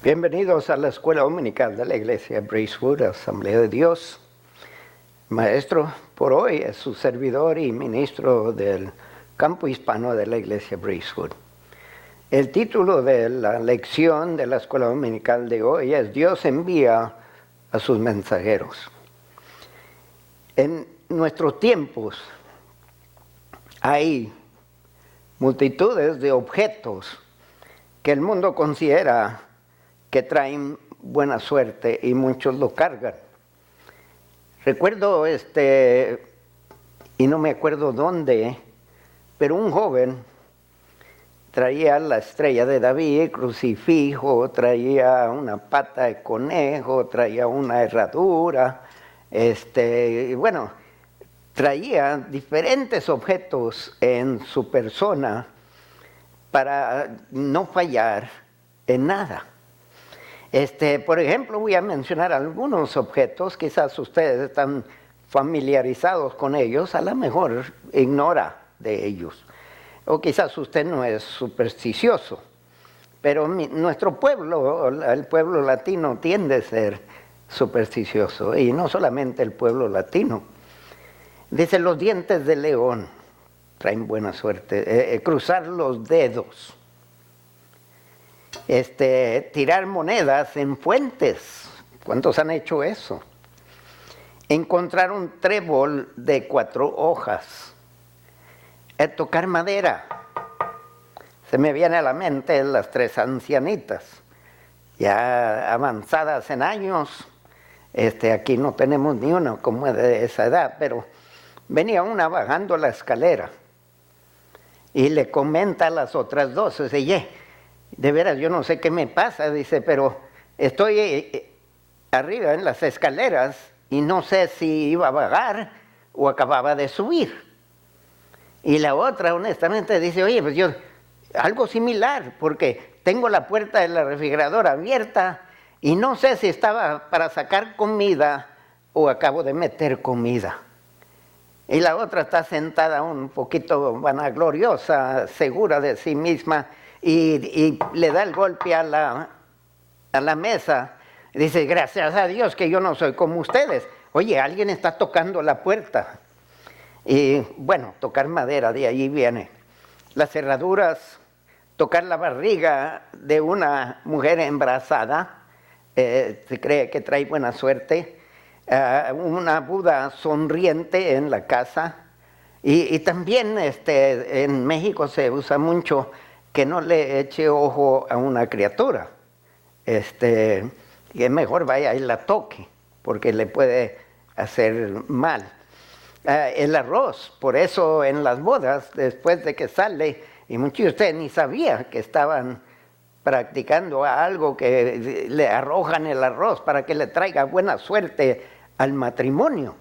Bienvenidos a la Escuela Dominical de la Iglesia Bracewood, Asamblea de Dios. Maestro por hoy es su servidor y ministro del campo hispano de la Iglesia Bracewood. El título de la lección de la Escuela Dominical de hoy es Dios envía a sus mensajeros. En nuestros tiempos hay multitudes de objetos que el mundo considera que traen buena suerte y muchos lo cargan. Recuerdo y no me acuerdo dónde, pero un joven traía la estrella de David, crucifijo, traía una pata de conejo, traía una herradura, traía diferentes objetos en su persona para no fallar en nada. Por ejemplo, voy a mencionar algunos objetos, quizás ustedes están familiarizados con ellos, a lo mejor ignora de ellos, o quizás usted no es supersticioso, pero nuestro pueblo, el pueblo latino, tiende a ser supersticioso, y no solamente el pueblo latino. Dice, los dientes de león traen buena suerte, cruzar los dedos. Tirar monedas en fuentes. ¿Cuántos han hecho eso? Encontrar un trébol de 4 hojas. Tocar madera. Se me viene a la mente las 3 ancianitas, ya avanzadas en años. Aquí no tenemos ni una como de esa edad, pero venía una bajando la escalera y le comenta a las otras 2, dice, de veras, yo no sé qué me pasa, dice, pero estoy arriba en las escaleras y no sé si iba a bajar o acababa de subir. Y la otra, honestamente, dice, oye, pues yo, algo similar, porque tengo la puerta de la refrigeradora abierta y no sé si estaba para sacar comida o acabo de meter comida. Y la otra está sentada un poquito vanagloriosa, segura de sí misma, y le da el golpe a la mesa. Dice, gracias a Dios que yo no soy como ustedes. Oye, alguien está tocando la puerta. Y bueno, tocar madera, de allí viene. Las cerraduras, tocar la barriga de una mujer embarazada, se cree que trae buena suerte. Una Buda sonriente en la casa. Y también en México se usa mucho que no le eche ojo a una criatura, que mejor vaya y la toque, porque le puede hacer mal. El arroz, por eso en las bodas, después de que sale, y muchos de ustedes ni sabían que estaban practicando algo que le arrojan el arroz para que le traiga buena suerte al matrimonio.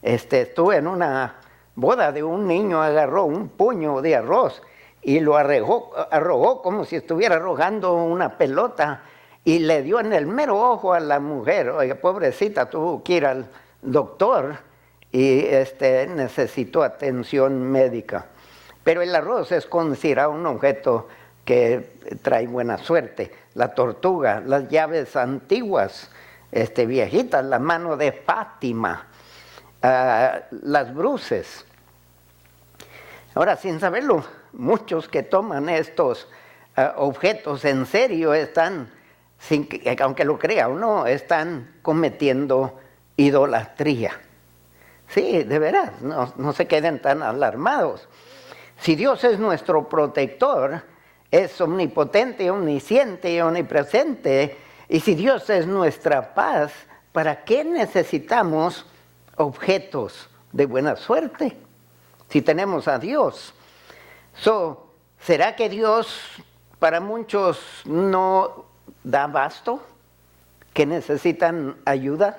Estuve en una boda de un niño, agarró un puño de arroz y lo arrojó como si estuviera arrojando una pelota y le dio en el mero ojo a la mujer. Oiga, pobrecita, tuvo que ir al doctor y necesitó atención médica. Pero el arroz es considerado un objeto que trae buena suerte. La tortuga, las llaves antiguas, viejitas, la mano de Fátima, las bruces. Ahora, sin saberlo, muchos que toman estos objetos en serio están, aunque lo crea o no, están cometiendo idolatría. Sí, de veras, no se queden tan alarmados. Si Dios es nuestro protector, es omnipotente, omnisciente y omnipresente, y si Dios es nuestra paz, ¿para qué necesitamos objetos de buena suerte? Si tenemos a Dios. ¿Será que Dios para muchos no da abasto? ¿Que necesitan ayuda?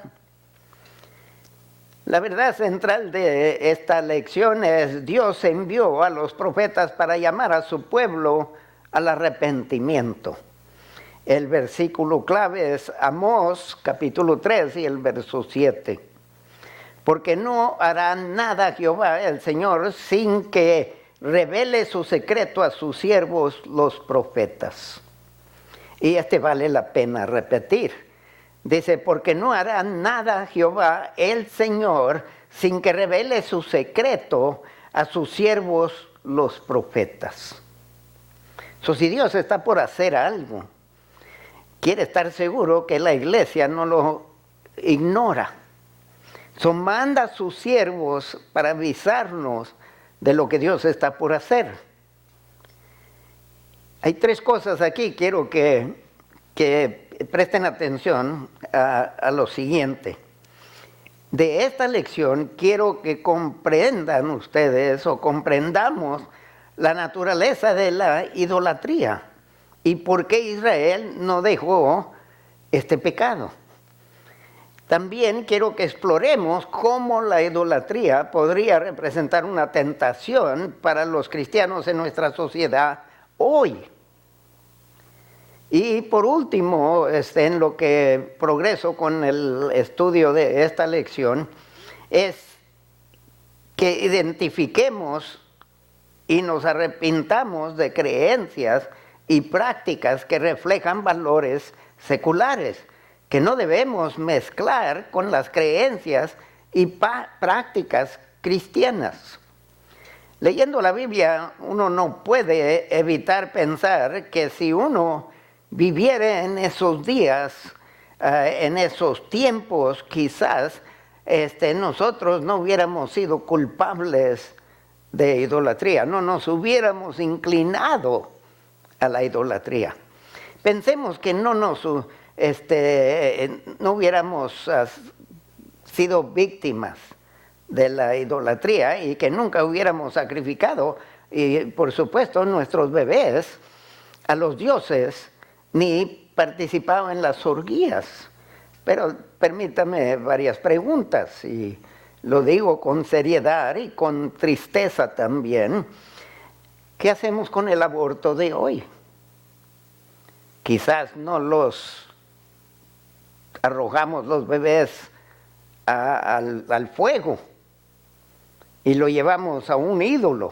La verdad central de esta lección es: Dios envió a los profetas para llamar a su pueblo al arrepentimiento. El versículo clave es Amós, capítulo 3 y el verso 7. Porque no hará nada Jehová el Señor sin que revele su secreto a sus siervos los profetas. Y vale la pena repetir. Dice, porque no hará nada Jehová el Señor sin que revele su secreto a sus siervos los profetas. Si Dios está por hacer algo, quiere estar seguro que la iglesia no lo ignora. Manda a sus siervos para avisarnos de lo que Dios está por hacer. Hay 3 cosas aquí, quiero que presten atención a lo siguiente. De esta lección quiero que comprendan ustedes o comprendamos la naturaleza de la idolatría y por qué Israel no dejó este pecado. También quiero que exploremos cómo la idolatría podría representar una tentación para los cristianos en nuestra sociedad hoy. Y por último, en lo que progreso con el estudio de esta lección, es que identifiquemos y nos arrepintamos de creencias y prácticas que reflejan valores seculares, que no debemos mezclar con las creencias y prácticas cristianas. Leyendo la Biblia, uno no puede evitar pensar que si uno viviera en esos días, en esos tiempos, quizás nosotros no hubiéramos sido culpables de idolatría, no nos hubiéramos inclinado a la idolatría. Pensemos que no hubiéramos sido víctimas de la idolatría y que nunca hubiéramos sacrificado, y por supuesto, nuestros bebés a los dioses, ni participado en las orgías. Pero permítame varias preguntas, y lo digo con seriedad y con tristeza también. ¿Qué hacemos con el aborto de hoy? Quizás no los arrojamos los bebés al fuego y lo llevamos a un ídolo,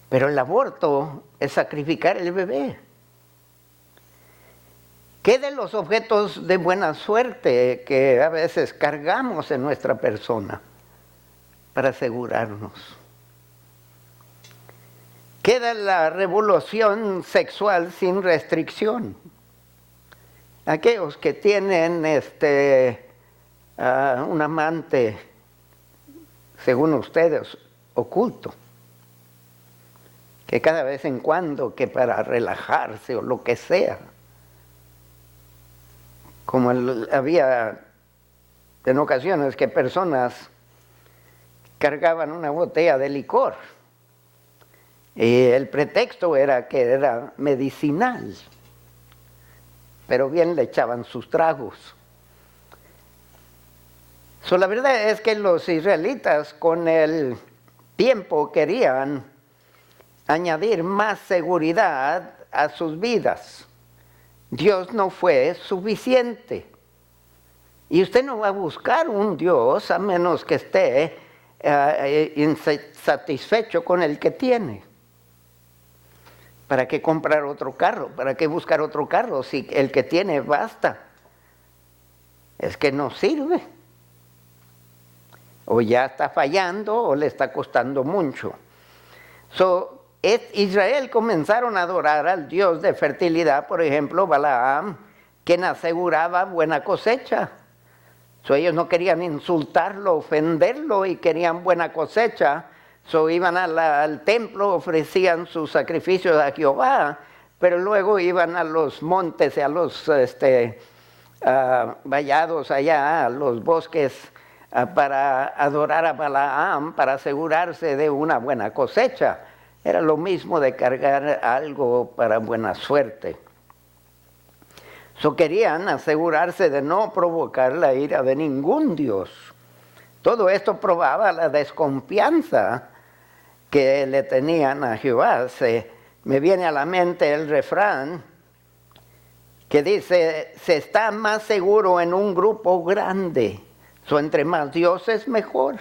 pero el aborto es sacrificar el bebé. ¿Qué de los objetos de buena suerte que a veces cargamos en nuestra persona para asegurarnos? ¿Qué de la revolución sexual sin restricción? Aquellos que tienen un amante, según ustedes, oculto, que cada vez en cuando, que para relajarse o lo que sea, como había en ocasiones que personas cargaban una botella de licor y el pretexto era que era medicinal, pero bien le echaban sus tragos. La verdad es que los israelitas con el tiempo querían añadir más seguridad a sus vidas. Dios no fue suficiente. Y usted no va a buscar un Dios a menos que esté insatisfecho con el que tiene. ¿Para qué comprar otro carro? ¿Para qué buscar otro carro si el que tiene basta? Es que no sirve. O ya está fallando o le está costando mucho. Israel comenzaron a adorar al dios de fertilidad, por ejemplo, Balaam, quien aseguraba buena cosecha. Ellos no querían insultarlo, ofenderlo y querían buena cosecha. Iban al templo, ofrecían sus sacrificios a Jehová, pero luego iban a los montes, a los vallados allá, a los bosques, para adorar a Balaam, para asegurarse de una buena cosecha. Era lo mismo de cargar algo para buena suerte. Querían asegurarse de no provocar la ira de ningún dios. Todo esto probaba la desconfianza que le tenían a Jehová. Me viene a la mente el refrán que dice, se está más seguro en un grupo grande. Entre más dioses, mejor.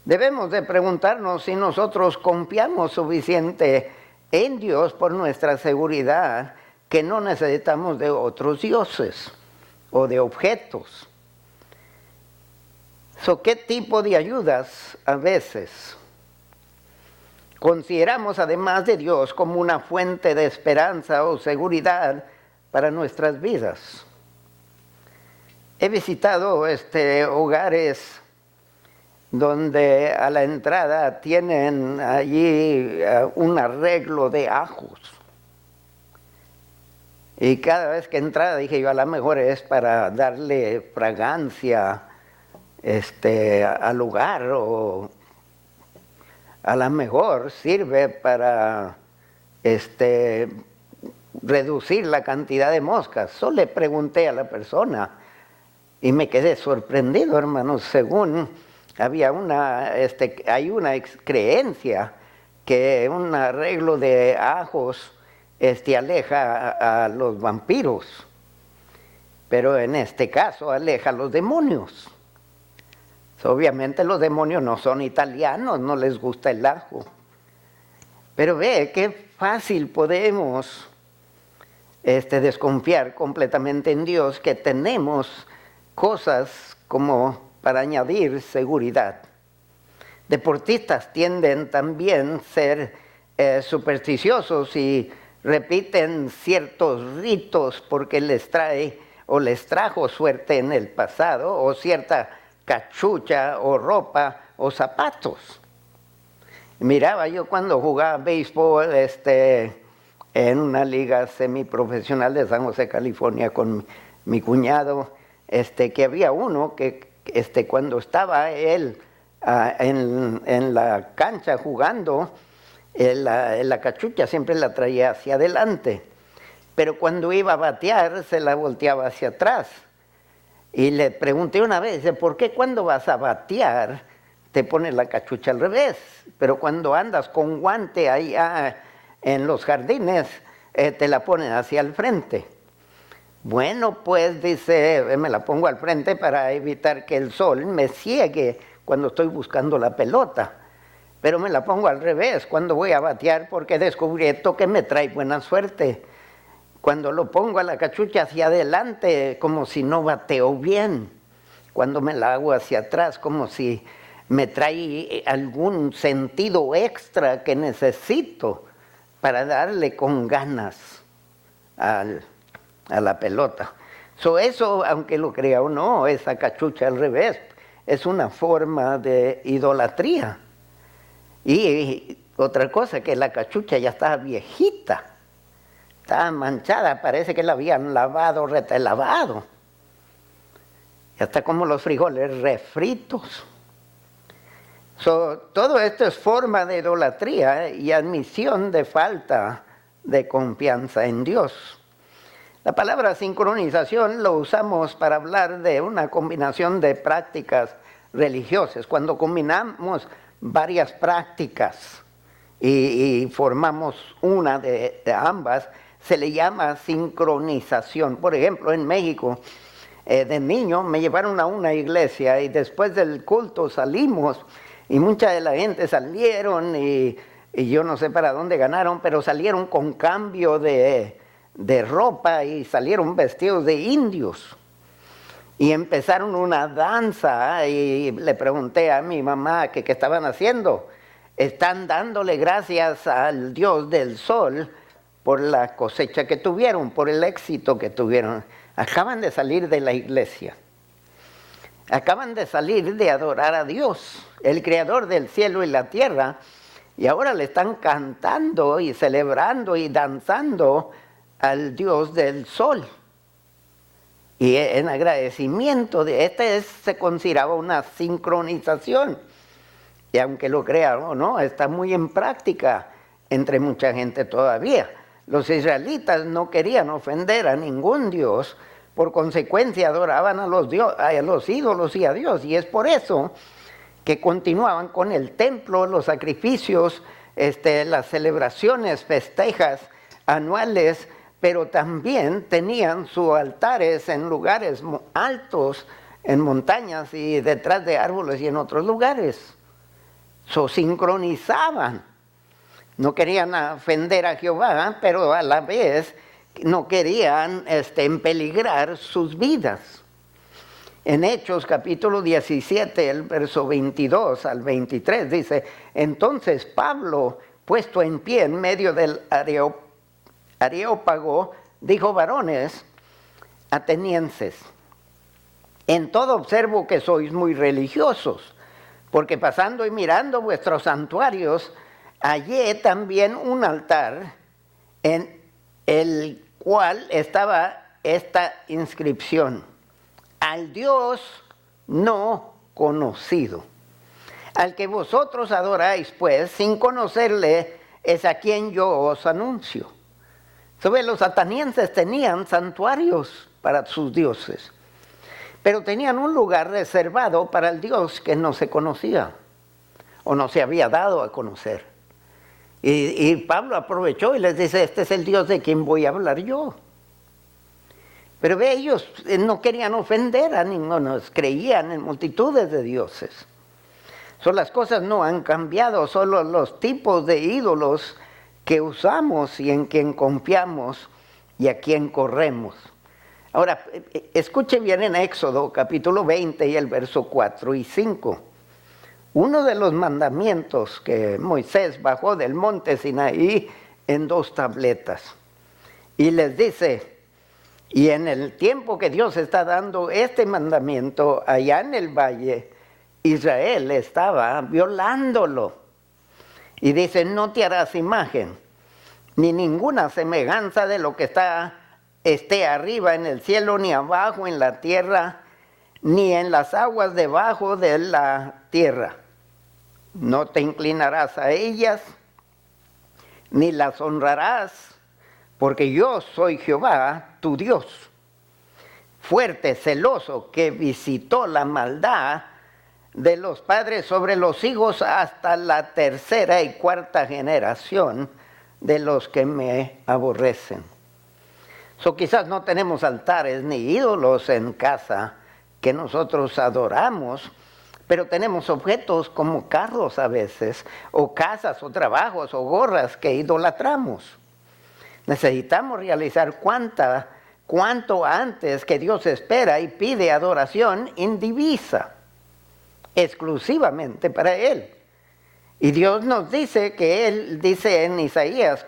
Debemos de preguntarnos si nosotros confiamos suficiente en Dios por nuestra seguridad, que no necesitamos otros dioses o de objetos. ¿Qué tipo de ayudas a veces consideramos además de Dios como una fuente de esperanza o seguridad para nuestras vidas? He visitado hogares donde a la entrada tienen allí un arreglo de ajos. Y cada vez que entraba dije yo, a lo mejor es para darle fragancia al lugar, o a lo mejor sirve para reducir la cantidad de moscas. Solo le pregunté a la persona y me quedé sorprendido, hermanos. Según hay una creencia que un arreglo de ajos aleja a los vampiros, pero en este caso aleja a los demonios. Obviamente los demonios no son italianos, no les gusta el ajo. Pero ve qué fácil podemos desconfiar completamente en Dios, que tenemos cosas como para añadir seguridad. Deportistas tienden también a ser supersticiosos y repiten ciertos ritos porque les trae o les trajo suerte en el pasado, o cierta cachucha o ropa o zapatos. Miraba yo cuando jugaba béisbol en una liga semiprofesional de San José, California, con mi cuñado, que había uno que cuando estaba él en la cancha jugando, la cachucha siempre la traía hacia adelante, pero cuando iba a batear se la volteaba hacia atrás. Y le pregunté una vez, ¿por qué cuando vas a batear te pones la cachucha al revés? Pero cuando andas con guante allá en los jardines, te la pones hacia el frente. Bueno, pues dice, me la pongo al frente para evitar que el sol me ciegue cuando estoy buscando la pelota. Pero me la pongo al revés cuando voy a batear, porque he descubierto que me trae buena suerte. Cuando lo pongo a la cachucha hacia adelante, como si no bateo bien. Cuando me la hago hacia atrás, como si me trae algún sentido extra que necesito para darle con ganas a la pelota. Eso, aunque lo crea o no, esa cachucha al revés, es una forma de idolatría. Y otra cosa, que la cachucha ya estaba viejita. Estaba manchada, parece que la habían lavado, retelavado. Ya está como los frijoles refritos. Todo esto es forma de idolatría y admisión de falta de confianza en Dios. La palabra sincronización lo usamos para hablar de una combinación de prácticas religiosas. Cuando combinamos varias prácticas y formamos una de ambas, se le llama sincronización. Por ejemplo, en México, de niño me llevaron a una iglesia y después del culto salimos y mucha de la gente salieron y yo no sé para dónde ganaron, pero salieron con cambio de ropa y salieron vestidos de indios. Y empezaron una danza y le pregunté a mi mamá qué estaban haciendo. Están dándole gracias al Dios del sol por la cosecha que tuvieron, por el éxito que tuvieron. Acaban de salir de la iglesia. Acaban de salir de adorar a Dios, el creador del cielo y la tierra, y ahora le están cantando y celebrando y danzando al Dios del sol. Y en agradecimiento de se consideraba una sincronización. Y aunque lo crean o no, está muy en práctica entre mucha gente todavía. Los israelitas no querían ofender a ningún dios, por consecuencia adoraban a los ídolos y a Dios. Y es por eso que continuaban con el templo, los sacrificios, las celebraciones, festejas anuales, pero también tenían sus altares en lugares altos, en montañas y detrás de árboles y en otros lugares. Sincronizaban. No querían ofender a Jehová, pero a la vez no querían empeligrar sus vidas. En Hechos capítulo 17, el verso 22 al 23 dice: entonces Pablo, puesto en pie en medio del Areópago, dijo: varones atenienses, en todo observo que sois muy religiosos, porque pasando y mirando vuestros santuarios, hallé también un altar en el cual estaba esta inscripción: al Dios no conocido. Al que vosotros adoráis, pues, sin conocerle, es a quien yo os anuncio. ¿Sabe? Los atenienses tenían santuarios para sus dioses, pero tenían un lugar reservado para el Dios que no se conocía o no se había dado a conocer. Y Pablo aprovechó y les dice: este es el Dios de quien voy a hablar yo. Pero ve, ellos no querían ofender a ninguno, creían en multitudes de dioses. Las cosas no han cambiado, solo los tipos de ídolos que usamos y en quien confiamos y a quien corremos. Ahora, escuche bien en Éxodo capítulo 20 y el verso 4 y 5. Uno de los mandamientos que Moisés bajó del monte Sinaí en 2 tabletas. Y les dice: y en el tiempo que Dios está dando este mandamiento allá en el valle, Israel estaba violándolo. Y dice: no te harás imagen, ni ninguna semejanza de lo que esté arriba en el cielo, ni abajo en la tierra, ni en las aguas debajo de la tierra. No te inclinarás a ellas, ni las honrarás, porque yo soy Jehová, tu Dios, fuerte, celoso, que visitó la maldad de los padres sobre los hijos hasta la 3ª y 4ª generación de los que me aborrecen. Quizás no tenemos altares ni ídolos en casa que nosotros adoramos, pero tenemos objetos como carros a veces, o casas, o trabajos, o gorras que idolatramos. Necesitamos realizar cuanto antes que Dios espera y pide adoración indivisa, exclusivamente para Él. Y Dios nos dice que Él dice en Isaías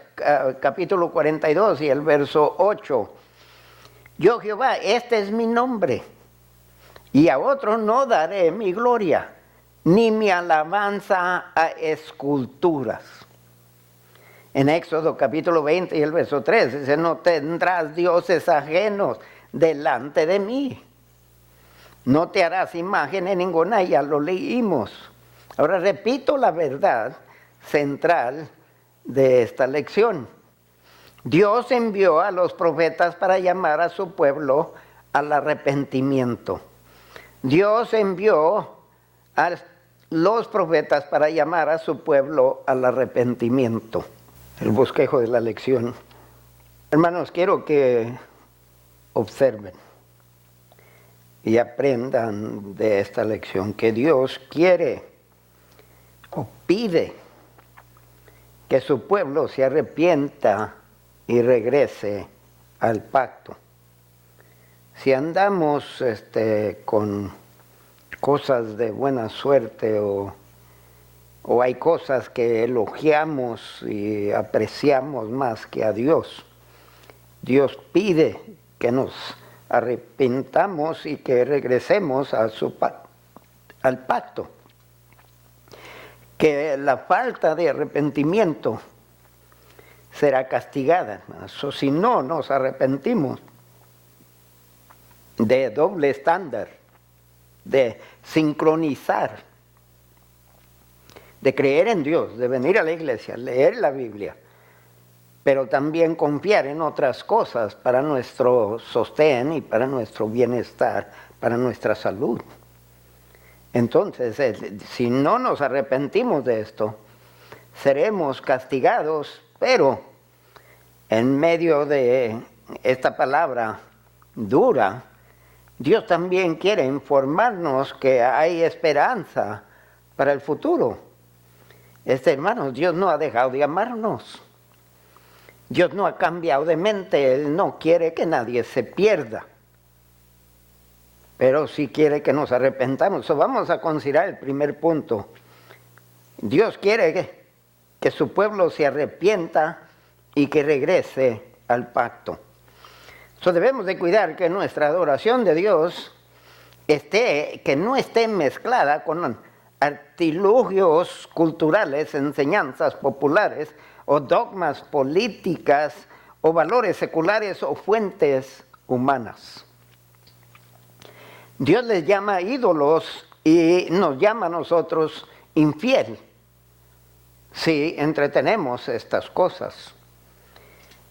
capítulo 42 y el verso 8: yo Jehová, este es mi nombre, y a otro no daré mi gloria, ni mi alabanza a esculturas. En Éxodo capítulo 20 y el verso 3 dice: no tendrás dioses ajenos delante de mí. No te harás imagen en ninguna, ya lo leímos. Ahora repito la verdad central de esta lección. Dios envió a los profetas para llamar a su pueblo al arrepentimiento. Dios envió a los profetas para llamar a su pueblo al arrepentimiento. El bosquejo de la lección. Hermanos, quiero que observen y aprendan de esta lección que Dios quiere o pide que su pueblo se arrepienta y regrese al pacto. Si andamos con cosas de buena suerte o hay cosas que elogiamos y apreciamos más que a Dios, Dios pide que nos arrepintamos y que regresemos a al pacto. Que la falta de arrepentimiento será castigada. Si no nos arrepentimos, de doble estándar, de sincronizar, de creer en Dios, de venir a la iglesia, leer la Biblia, pero también confiar en otras cosas para nuestro sostén y para nuestro bienestar, para nuestra salud. Entonces, si no nos arrepentimos de esto, seremos castigados, pero en medio de esta palabra dura, Dios también quiere informarnos que hay esperanza para el futuro. Hermanos, Dios no ha dejado de amarnos. Dios no ha cambiado de mente, Él no quiere que nadie se pierda, pero sí quiere que nos arrepentamos. So, vamos a considerar el primer punto. Dios quiere que su pueblo se arrepienta y que regrese al pacto. So, debemos de cuidar que nuestra adoración de Dios que no esté mezclada con artilugios culturales, enseñanzas populares o dogmas políticas o valores seculares o fuentes humanas. Dios les llama ídolos y nos llama a nosotros infiel si entretenemos estas cosas.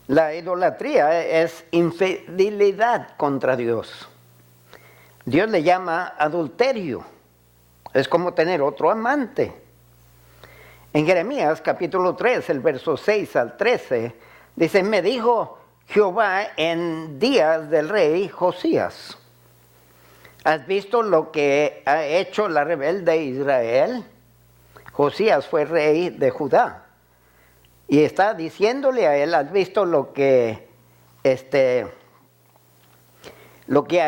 La idolatría es infidelidad contra Dios. Dios le llama adulterio. Es como tener otro amante. En Jeremías capítulo 3, el verso 6 al 13, dice: me dijo Jehová en días del rey Josías: ¿has visto lo que ha hecho la rebelde Israel? Josías fue rey de Judá. Y está diciéndole a él: ¿has visto lo que ha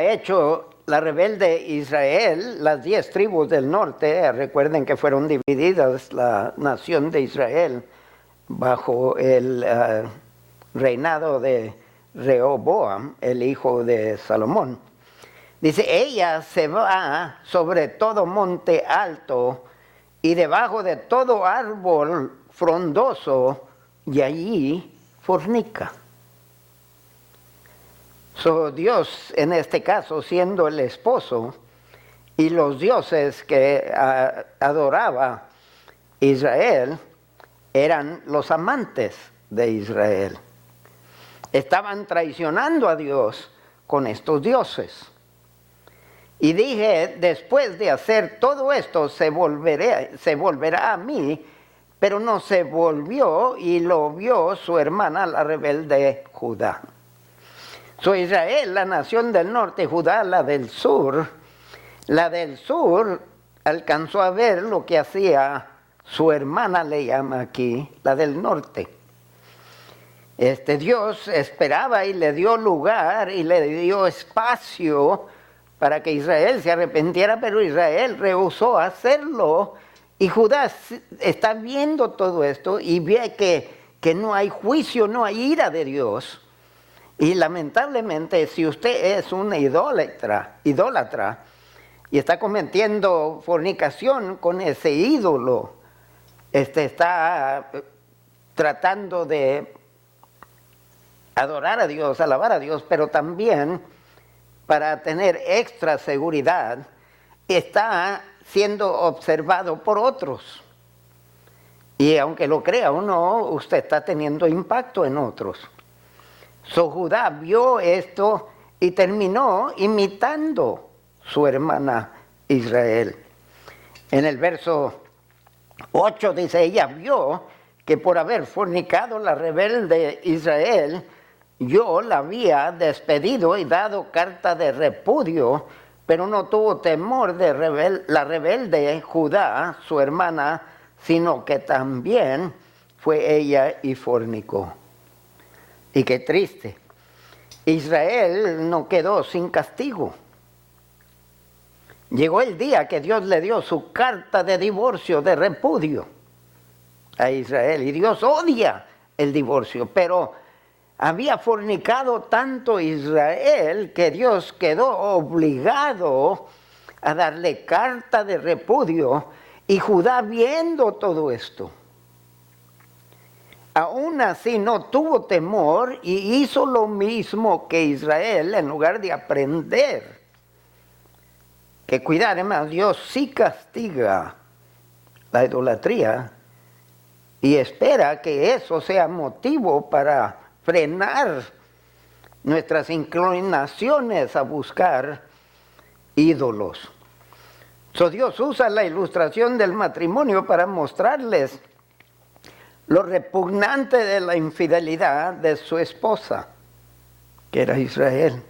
hecho la rebelde Israel? Las 10 tribus del norte, recuerden que fueron divididas la nación de Israel bajo el reinado de Rehoboam, el hijo de Salomón. Dice: ella se va sobre todo monte alto y debajo de todo árbol frondoso, y allí fornica. Dios, en este caso, siendo el esposo, y los dioses que adoraba Israel eran los amantes de Israel. Estaban traicionando a Dios con estos dioses. Y dije: después de hacer todo esto se volverá a mí, pero no se volvió, y lo vio su hermana, la rebelde Judá. Israel, la nación del norte, Judá, la del sur alcanzó a ver lo que hacía su hermana, le llama aquí, la del norte. Dios esperaba y le dio lugar y le dio espacio para que Israel se arrepintiera, pero Israel rehusó hacerlo. Y Judá está viendo todo esto y ve que no hay juicio, no hay ira de Dios. Y lamentablemente, si usted es una idólatra y está cometiendo fornicación con ese ídolo, está tratando de adorar a Dios, alabar a Dios, pero también para tener extra seguridad, está siendo observado por otros. Y aunque lo crea o no, usted está teniendo impacto en otros. Judá vio esto y terminó imitando su hermana Israel. En el verso 8 dice: ella vio que por haber fornicado la rebelde Israel, yo la había despedido y dado carta de repudio, pero no tuvo temor de la rebelde Judá, su hermana, sino que también fue ella y fornicó. Y qué triste. Israel no quedó sin castigo. Llegó el día que Dios le dio su carta de divorcio, de repudio a Israel. Y Dios odia el divorcio, pero había fornicado tanto Israel que Dios quedó obligado a darle carta de repudio. Y Judá, viendo todo esto, aún así no tuvo temor y hizo lo mismo que Israel, en lugar de aprender que cuidar. Además, Dios sí castiga la idolatría y espera que eso sea motivo para frenar nuestras inclinaciones a buscar ídolos. Dios usa la ilustración del matrimonio para mostrarles lo repugnante de la infidelidad de su esposa, que era Israel.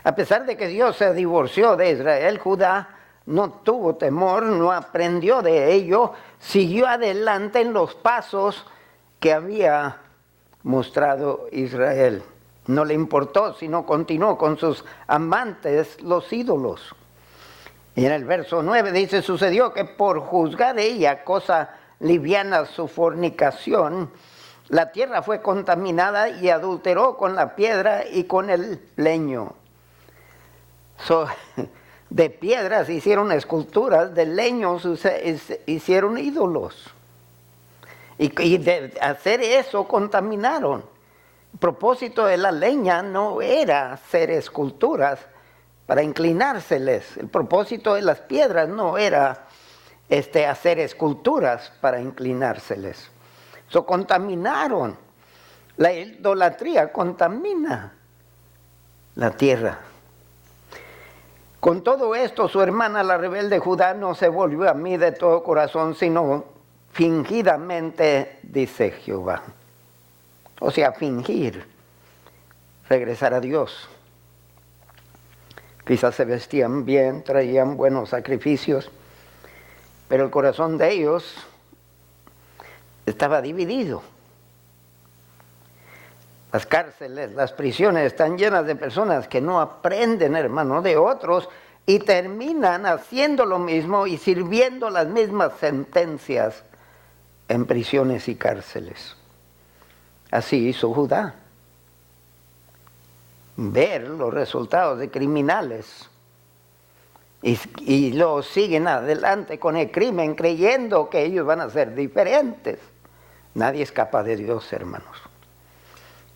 A pesar de que Dios se divorció de Israel, Judá no tuvo temor, no aprendió de ello, siguió adelante en los pasos que había mostrado Israel. No le importó, sino continuó con sus amantes, los ídolos. Y en el verso 9 dice, sucedió que por juzgar ella cosa liviana su fornicación, la tierra fue contaminada y adulteró con la piedra y con el leño. De piedras hicieron esculturas, de leños hicieron ídolos. Y de hacer eso contaminaron. El propósito de la leña no era hacer esculturas para inclinárseles. El propósito de las piedras no era hacer esculturas para inclinárseles. Eso contaminaron. La idolatría contamina la tierra. Con todo esto, su hermana, la rebelde Judá, no se volvió a mí de todo corazón, sino fingidamente, dice Jehová. O sea, fingir, regresar a Dios. Quizás se vestían bien, traían buenos sacrificios, pero el corazón de ellos estaba dividido. Las cárceles, las prisiones están llenas de personas que no aprenden, hermano, de otros y terminan haciendo lo mismo y sirviendo las mismas sentencias en prisiones y cárceles. Así hizo Judá. Ver los resultados de criminales y luego siguen adelante con el crimen creyendo que ellos van a ser diferentes. Nadie escapa de Dios, hermanos.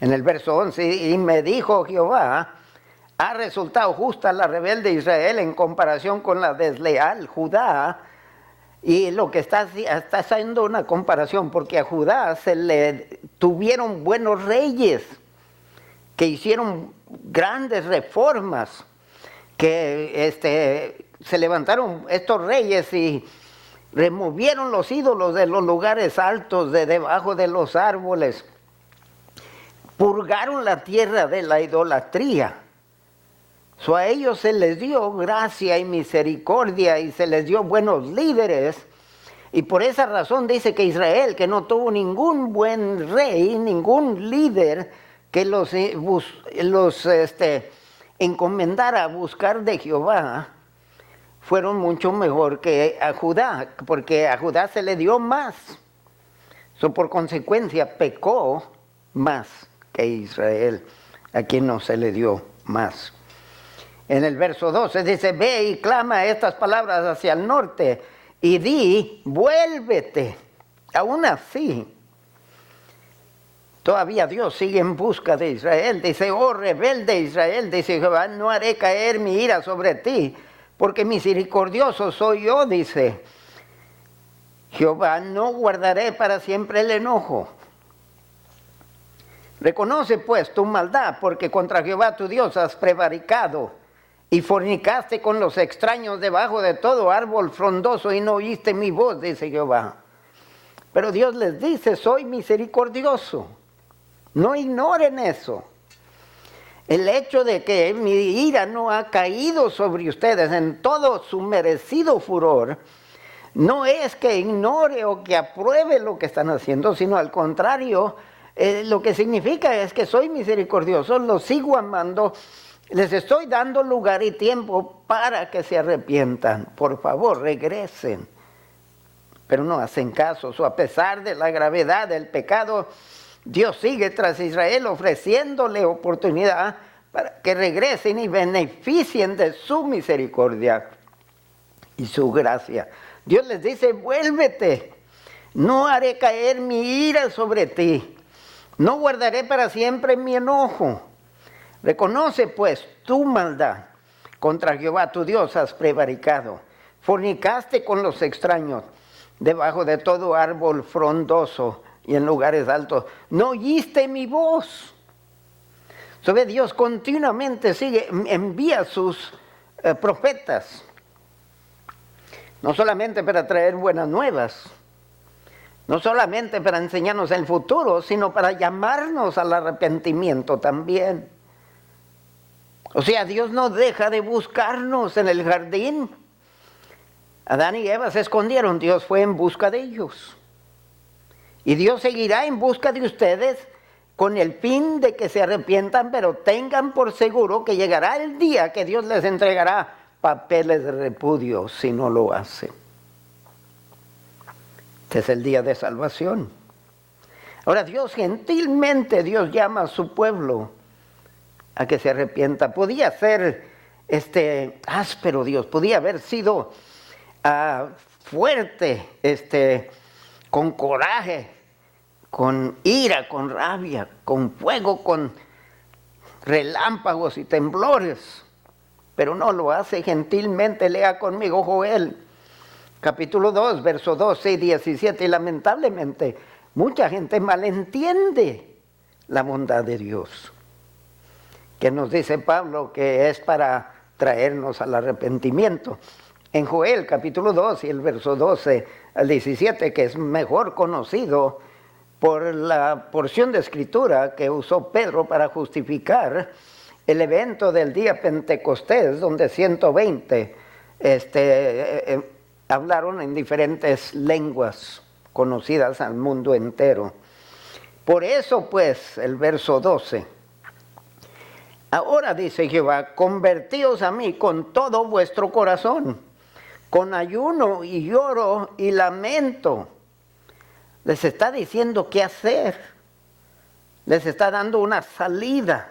En el verso 11, y me dijo Jehová, ha resultado justa la rebelde Israel en comparación con la desleal Judá. Y lo que está haciendo una comparación, porque a Judá se le tuvieron buenos reyes que hicieron grandes reformas, que se levantaron estos reyes y removieron los ídolos de los lugares altos, de debajo de los árboles, purgaron la tierra de la idolatría. A ellos se les dio gracia y misericordia y se les dio buenos líderes. Y por esa razón dice que Israel, que no tuvo ningún buen rey, ningún líder que los encomendara a buscar de Jehová, fueron mucho mejor que a Judá, porque a Judá se le dio más. Por consecuencia pecó más que Israel, a quien no se le dio más. En el verso 12 dice, ve y clama estas palabras hacia el norte y di, vuélvete. Aún así, todavía Dios sigue en busca de Israel. Dice, oh rebelde Israel, dice Jehová, no haré caer mi ira sobre ti, porque misericordioso soy yo, dice Jehová, no guardaré para siempre el enojo. Reconoce pues tu maldad, porque contra Jehová tu Dios has prevaricado y fornicaste con los extraños debajo de todo árbol frondoso y no oíste mi voz, dice Jehová. Pero Dios les dice, soy misericordioso. No ignoren eso. El hecho de que mi ira no ha caído sobre ustedes en todo su merecido furor, no es que ignore o que apruebe lo que están haciendo, sino al contrario, lo que significa es que soy misericordioso, los sigo amando, les estoy dando lugar y tiempo para que se arrepientan. Por favor, regresen. Pero no hacen caso. A pesar de la gravedad del pecado, Dios sigue tras Israel ofreciéndole oportunidad para que regresen y beneficien de su misericordia y su gracia. Dios les dice, vuélvete, no haré caer mi ira sobre ti. No guardaré para siempre mi enojo. Reconoce pues tu maldad. Contra Jehová tu Dios has prevaricado. Fornicaste con los extraños, debajo de todo árbol frondoso y en lugares altos. No oíste mi voz. Dios continuamente envía sus profetas. No solamente para traer buenas nuevas. No solamente para enseñarnos el futuro, sino para llamarnos al arrepentimiento también. Dios no deja de buscarnos en el jardín. Adán y Eva se escondieron, Dios fue en busca de ellos. Y Dios seguirá en busca de ustedes con el fin de que se arrepientan, pero tengan por seguro que llegará el día que Dios les entregará papeles de repudio si no lo hacen. Este es el día de salvación. Ahora Dios gentilmente, Dios llama a su pueblo a que se arrepienta. Podía ser áspero Dios, podía haber sido fuerte, con coraje, con ira, con rabia, con fuego, con relámpagos y temblores, pero no lo hace gentilmente. Lea conmigo Joel, capítulo 2, versos 12 y 17, y lamentablemente mucha gente malentiende la bondad de Dios, que nos dice Pablo que es para traernos al arrepentimiento. En Joel capítulo 2 y el verso 12 al 17, que es mejor conocido por la porción de escritura que usó Pedro para justificar el evento del día Pentecostés, donde 120 hablaron en diferentes lenguas conocidas al mundo entero. Por eso pues, el verso 12, ahora dice Jehová, convertíos a mí con todo vuestro corazón, con ayuno y lloro y lamento. Les está diciendo qué hacer, les está dando una salida.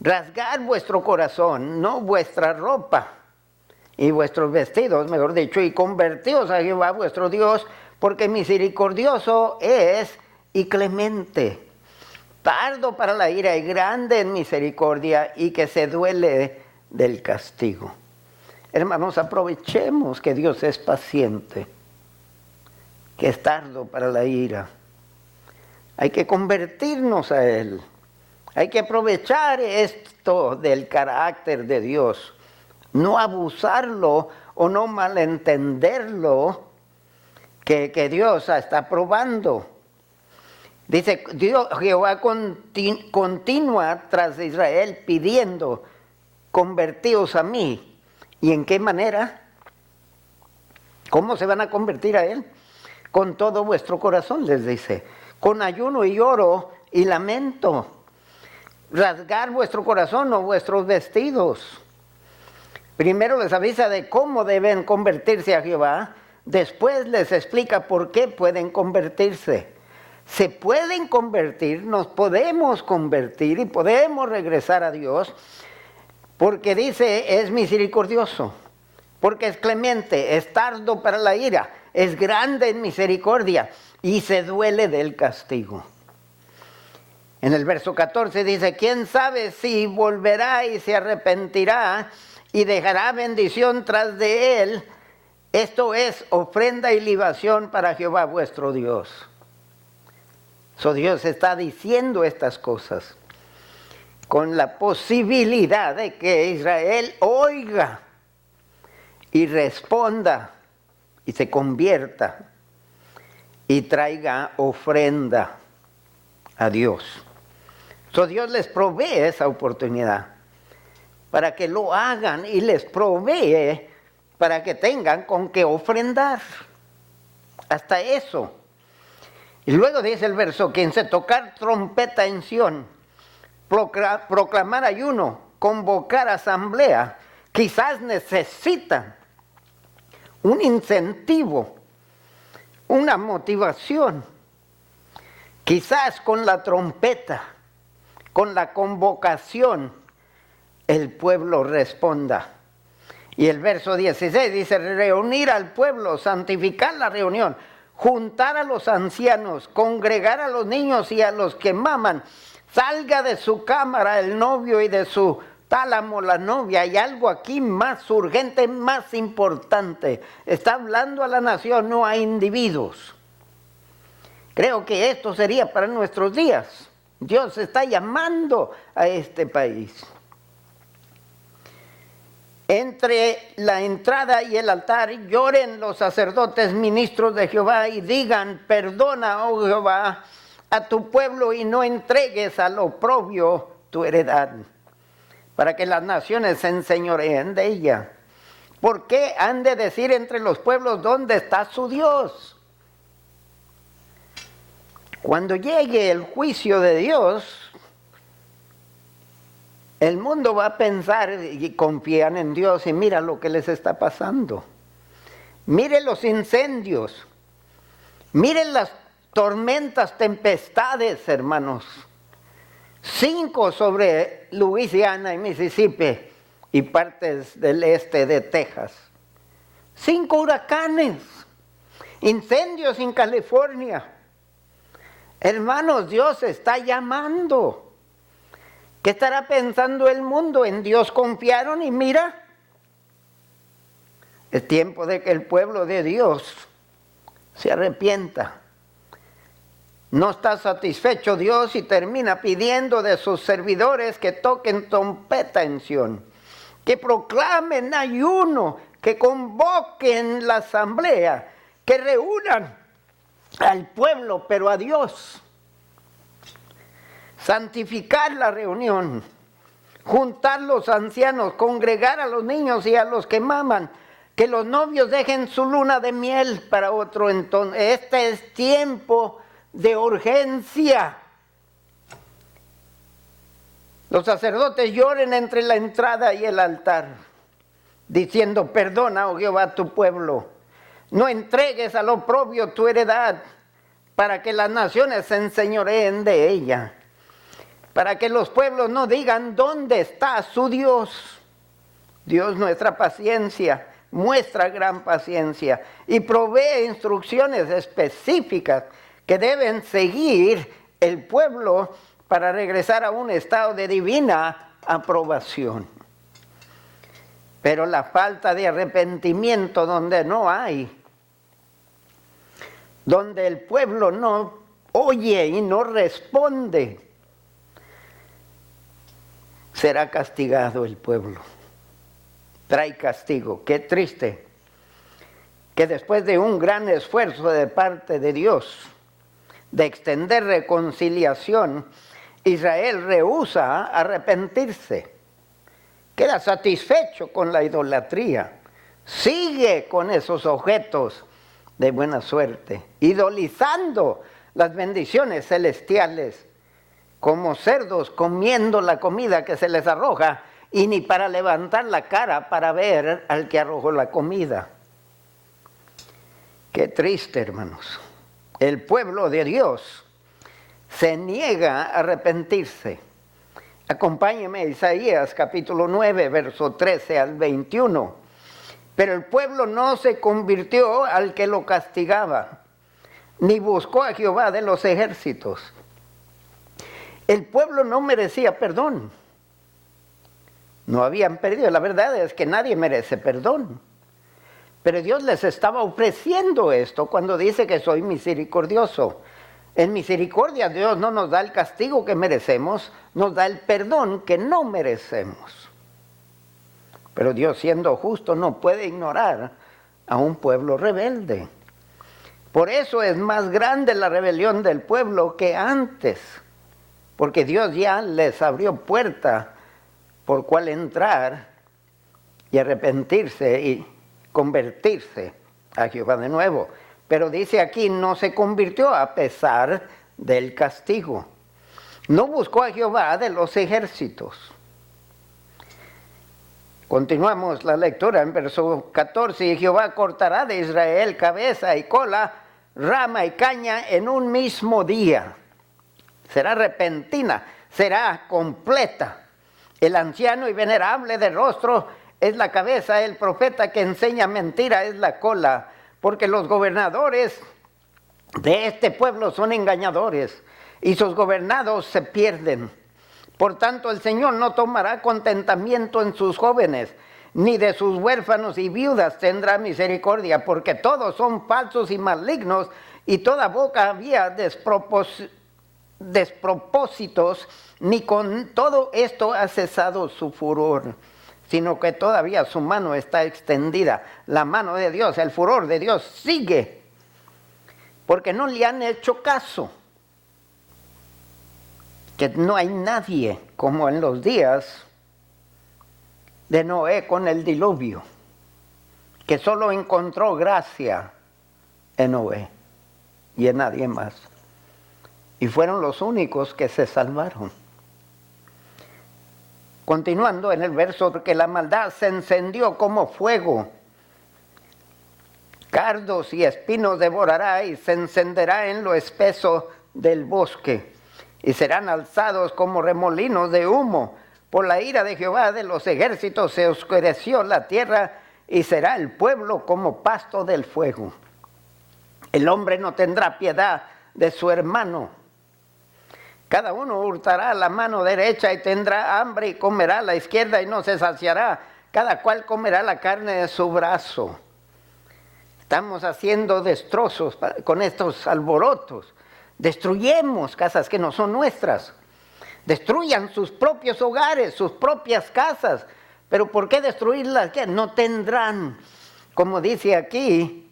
Rasgar vuestro corazón, no vuestra ropa y vuestros vestidos, mejor dicho, y convertíos a Jehová vuestro Dios, porque misericordioso es y clemente, tardo para la ira y grande en misericordia, y que se duele del castigo. Hermanos, aprovechemos que Dios es paciente, que es tardo para la ira. Hay que convertirnos a Él. Hay que aprovechar esto del carácter de Dios, no abusarlo o no malentenderlo, que Dios está probando. Dice, Jehová continúa tras de Israel pidiendo, convertíos a mí. ¿Y en qué manera? ¿Cómo se van a convertir a Él? Con todo vuestro corazón, les dice, con ayuno y lloro y lamento. Rasgar vuestro corazón o vuestros vestidos. Primero les avisa de cómo deben convertirse a Jehová, después les explica por qué pueden convertirse. Se pueden convertir, nos podemos convertir y podemos regresar a Dios, porque dice, es misericordioso, porque es clemente, es tardo para la ira, es grande en misericordia y se duele del castigo. En el verso 14 dice, ¿quién sabe si volverá y se arrepentirá y dejará bendición tras de él? Esto es ofrenda y libación para Jehová vuestro Dios. Dios está diciendo estas cosas con la posibilidad de que Israel oiga y responda y se convierta y traiga ofrenda a Dios. Dios les provee esa oportunidad para que lo hagan y les provee para que tengan con qué ofrendar. Hasta eso. Y luego dice el verso 15, tocar trompeta en Sión, proclamar ayuno, convocar asamblea. Quizás necesitan un incentivo, una motivación. Quizás con la trompeta, con la convocación, el pueblo responda. Y el verso 16 dice, reunir al pueblo, santificar la reunión, juntar a los ancianos, congregar a los niños y a los que maman. Salga de su cámara el novio y de su tálamo la novia. Hay algo aquí más urgente, más importante. Está hablando a la nación, no a individuos. Creo que esto sería para nuestros días. Dios está llamando a este país. Entre la entrada y el altar lloren los sacerdotes ministros de Jehová y digan, perdona, oh Jehová, a tu pueblo y no entregues al oprobio tu heredad, para que las naciones se enseñoreen de ella. ¿Por qué han de decir entre los pueblos dónde está su Dios? Cuando llegue el juicio de Dios, el mundo va a pensar y confían en Dios y mira lo que les está pasando. Mire los incendios, miren las tormentas, tempestades, hermanos. 5 sobre Luisiana y Mississippi y partes del este de Texas. 5 huracanes, incendios en California. Hermanos, Dios está llamando. ¿Qué estará pensando el mundo? En Dios confiaron y mira, es tiempo de que el pueblo de Dios se arrepienta. No está satisfecho Dios y termina pidiendo de sus servidores que toquen trompeta en Sión, que proclamen ayuno, que convoquen la asamblea, que reúnan al pueblo, pero a Dios. Santificar la reunión, juntar los ancianos, congregar a los niños y a los que maman, que los novios dejen su luna de miel para otro entonces. Este es tiempo de urgencia. Los sacerdotes lloren entre la entrada y el altar, diciendo: perdona, oh Jehová, tu pueblo, no entregues al oprobio tu heredad, para que las naciones se enseñoreen de ella, para que los pueblos no digan: ¿dónde está su Dios? Dios, nuestra paciencia, muestra gran paciencia y provee instrucciones específicas que deben seguir el pueblo para regresar a un estado de divina aprobación. Pero la falta de arrepentimiento donde no hay, donde el pueblo no oye y no responde, será castigado el pueblo. Trae castigo. Qué triste que después de un gran esfuerzo de parte de Dios de extender reconciliación, Israel rehúsa arrepentirse. Queda satisfecho con la idolatría. Sigue con esos objetos de buena suerte, idolizando las bendiciones celestiales, como cerdos comiendo la comida que se les arroja, y ni para levantar la cara para ver al que arrojó la comida. Qué triste, hermanos. El pueblo de Dios se niega a arrepentirse. Acompáñeme a Isaías capítulo 9, verso 13 al 21. Pero el pueblo no se convirtió al que lo castigaba, ni buscó a Jehová de los ejércitos. El pueblo no merecía perdón. No habían perdido. La verdad es que nadie merece perdón. Pero Dios les estaba ofreciendo esto cuando dice que soy misericordioso. En misericordia Dios no nos da el castigo que merecemos, nos da el perdón que no merecemos. Pero Dios, siendo justo, no puede ignorar a un pueblo rebelde. Por eso es más grande la rebelión del pueblo que antes, porque Dios ya les abrió puerta por cual entrar y arrepentirse y convertirse a Jehová de nuevo. Pero dice aquí, no se convirtió a pesar del castigo. No buscó a Jehová de los ejércitos. Continuamos la lectura en verso 14. Y Jehová cortará de Israel cabeza y cola, rama y caña en un mismo día. Será repentina, será completa. El anciano y venerable de rostro es la cabeza, el profeta que enseña mentira es la cola, porque los gobernadores de este pueblo son engañadores y sus gobernados se pierden. Por tanto, el Señor no tomará contentamiento en sus jóvenes, ni de sus huérfanos y viudas tendrá misericordia, porque todos son falsos y malignos, y toda boca había despropósitos, ni con todo esto ha cesado su furor, sino que todavía su mano está extendida. La mano de Dios, el furor de Dios sigue, porque no le han hecho caso. Que no hay nadie como en los días de Noé con el diluvio, que solo encontró gracia en Noé y en nadie más. y fueron los únicos que se salvaron. Continuando en el verso, que la maldad se encendió como fuego, cardos y espinos devorará y se encenderá en lo espeso del bosque, y serán alzados como remolinos de humo. Por la ira de Jehová de los ejércitos se oscureció la tierra, y será el pueblo como pasto del fuego. El hombre no tendrá piedad de su hermano. Cada uno hurtará la mano derecha y tendrá hambre, y comerá la izquierda y no se saciará. Cada cual comerá la carne de su brazo. Estamos haciendo destrozos con estos alborotos. Destruyemos casas que no son nuestras. Destruyan sus propios hogares, sus propias casas. Pero ¿por qué destruirlas? ¿Qué? No tendrán, como dice aquí,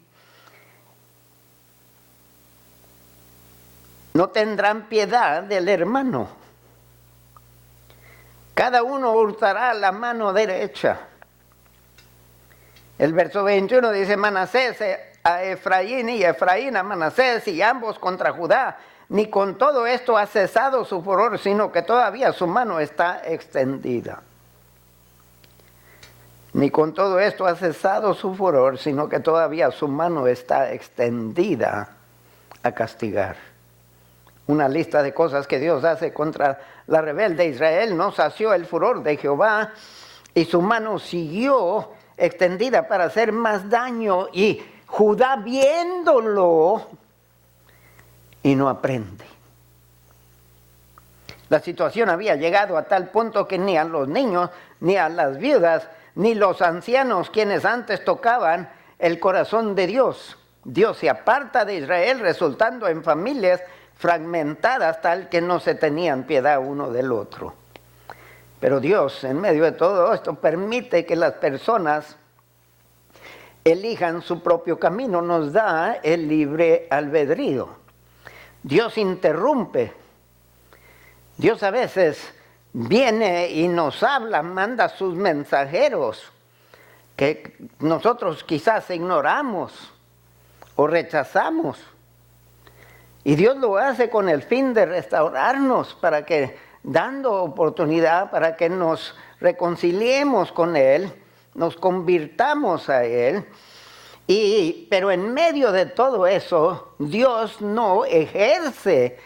no tendrán piedad del hermano. Cada uno hurtará la mano derecha. El verso 21 dice: Manasés a Efraín y Efraín a Manasés, y ambos contra Judá. Ni con todo esto ha cesado su furor, sino que todavía su mano está extendida. Ni con todo esto ha cesado su furor, sino que todavía su mano está extendida a castigar. Una lista de cosas que Dios hace contra la rebelde Israel. No sació el furor de Jehová, y su mano siguió extendida para hacer más daño, y Judá viéndolo y no aprende. La situación había llegado a tal punto que ni a los niños, ni a las viudas, ni los ancianos, quienes antes tocaban el corazón de Dios. Dios se aparta de Israel, resultando en familias fragmentadas, tal que no se tenían piedad uno del otro. Pero Dios, en medio de todo esto, permite que las personas elijan su propio camino, nos da el libre albedrío. Dios interrumpe. Dios a veces viene y nos habla, manda sus mensajeros que nosotros quizás ignoramos o rechazamos. Y Dios lo hace con el fin de restaurarnos, para que, dando oportunidad para que nos reconciliemos con Él, nos convirtamos a Él. Pero en medio de todo eso, Dios no ejerce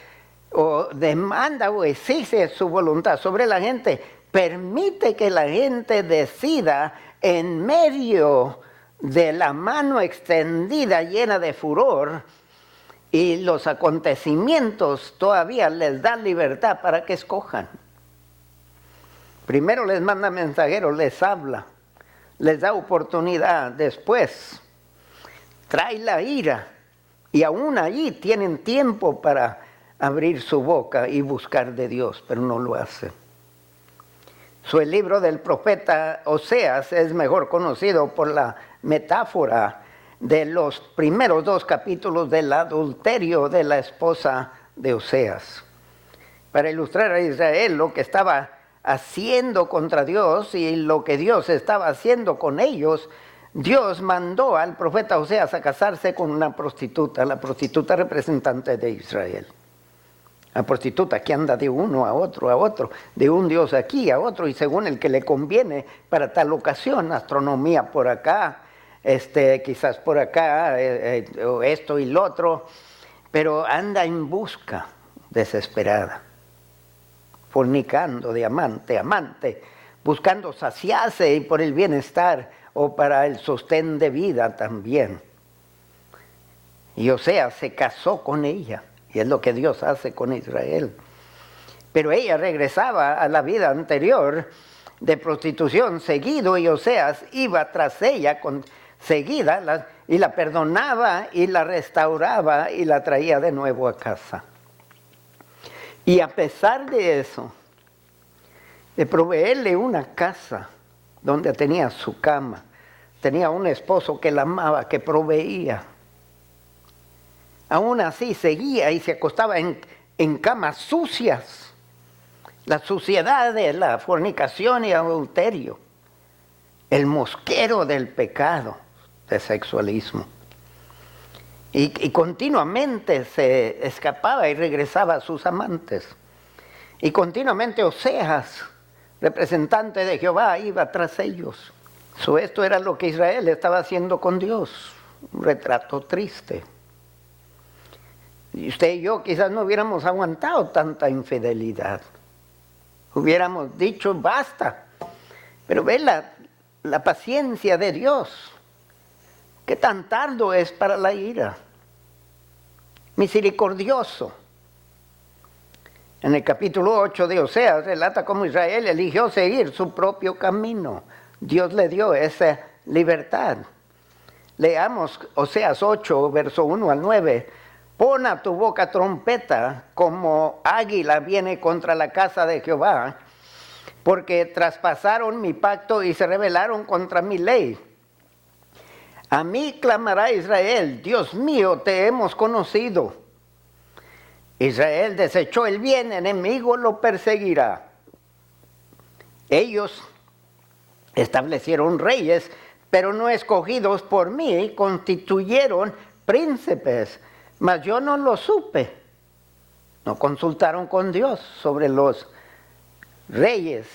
o demanda o exige su voluntad sobre la gente. Permite que la gente decida en medio de la mano extendida llena de furor, y los acontecimientos todavía les da libertad para que escojan. Primero les manda mensajeros, les habla, les da oportunidad. Después trae la ira, y aún allí tienen tiempo para abrir su boca y buscar de Dios, pero no lo hacen. El libro del profeta Oseas es mejor conocido por la metáfora de los primeros 2 capítulos del adulterio de la esposa de Oseas, para ilustrar a Israel lo que estaba haciendo contra Dios y lo que Dios estaba haciendo con ellos. Dios mandó al profeta Oseas a casarse con una prostituta, la prostituta representante de Israel. La prostituta que anda de uno a otro, de un dios aquí a otro, y según el que le conviene para tal ocasión, astronomía por acá, quizás por acá, o esto y lo otro, pero anda en busca desesperada, fornicando de amante a amante, buscando saciarse y por el bienestar o para el sostén de vida también. Y Oseas se casó con ella, y es lo que Dios hace con Israel. Pero ella regresaba a la vida anterior de prostitución seguido, y Oseas iba tras ella seguida, y la perdonaba y la restauraba y la traía de nuevo a casa. Y a pesar de eso, de proveerle una casa donde tenía su cama, tenía un esposo que la amaba, que proveía, aún así seguía y se acostaba en camas sucias. La suciedad de la fornicación y adulterio, el mosquero del pecado de sexualismo. Y continuamente se escapaba y regresaba a sus amantes. Y continuamente Oseas, representante de Jehová, iba tras ellos. Esto era lo que Israel estaba haciendo con Dios. Un retrato triste. Y usted y yo quizás no hubiéramos aguantado tanta infidelidad. Hubiéramos dicho basta. Pero ve la paciencia de Dios. Qué tan tardo es para la ira. Misericordioso. En el capítulo 8 de Oseas relata cómo Israel eligió seguir su propio camino. Dios le dio esa libertad. Leamos Oseas 8, verso 1 al 9. Pon a tu boca trompeta, como águila viene contra la casa de Jehová, porque traspasaron mi pacto y se rebelaron contra mi ley. A mí clamará Israel, Dios mío, te hemos conocido. Israel desechó el bien, enemigo lo perseguirá. Ellos establecieron reyes, pero no escogidos por mí, constituyeron príncipes, mas yo no lo supe. No consultaron con Dios sobre los reyes,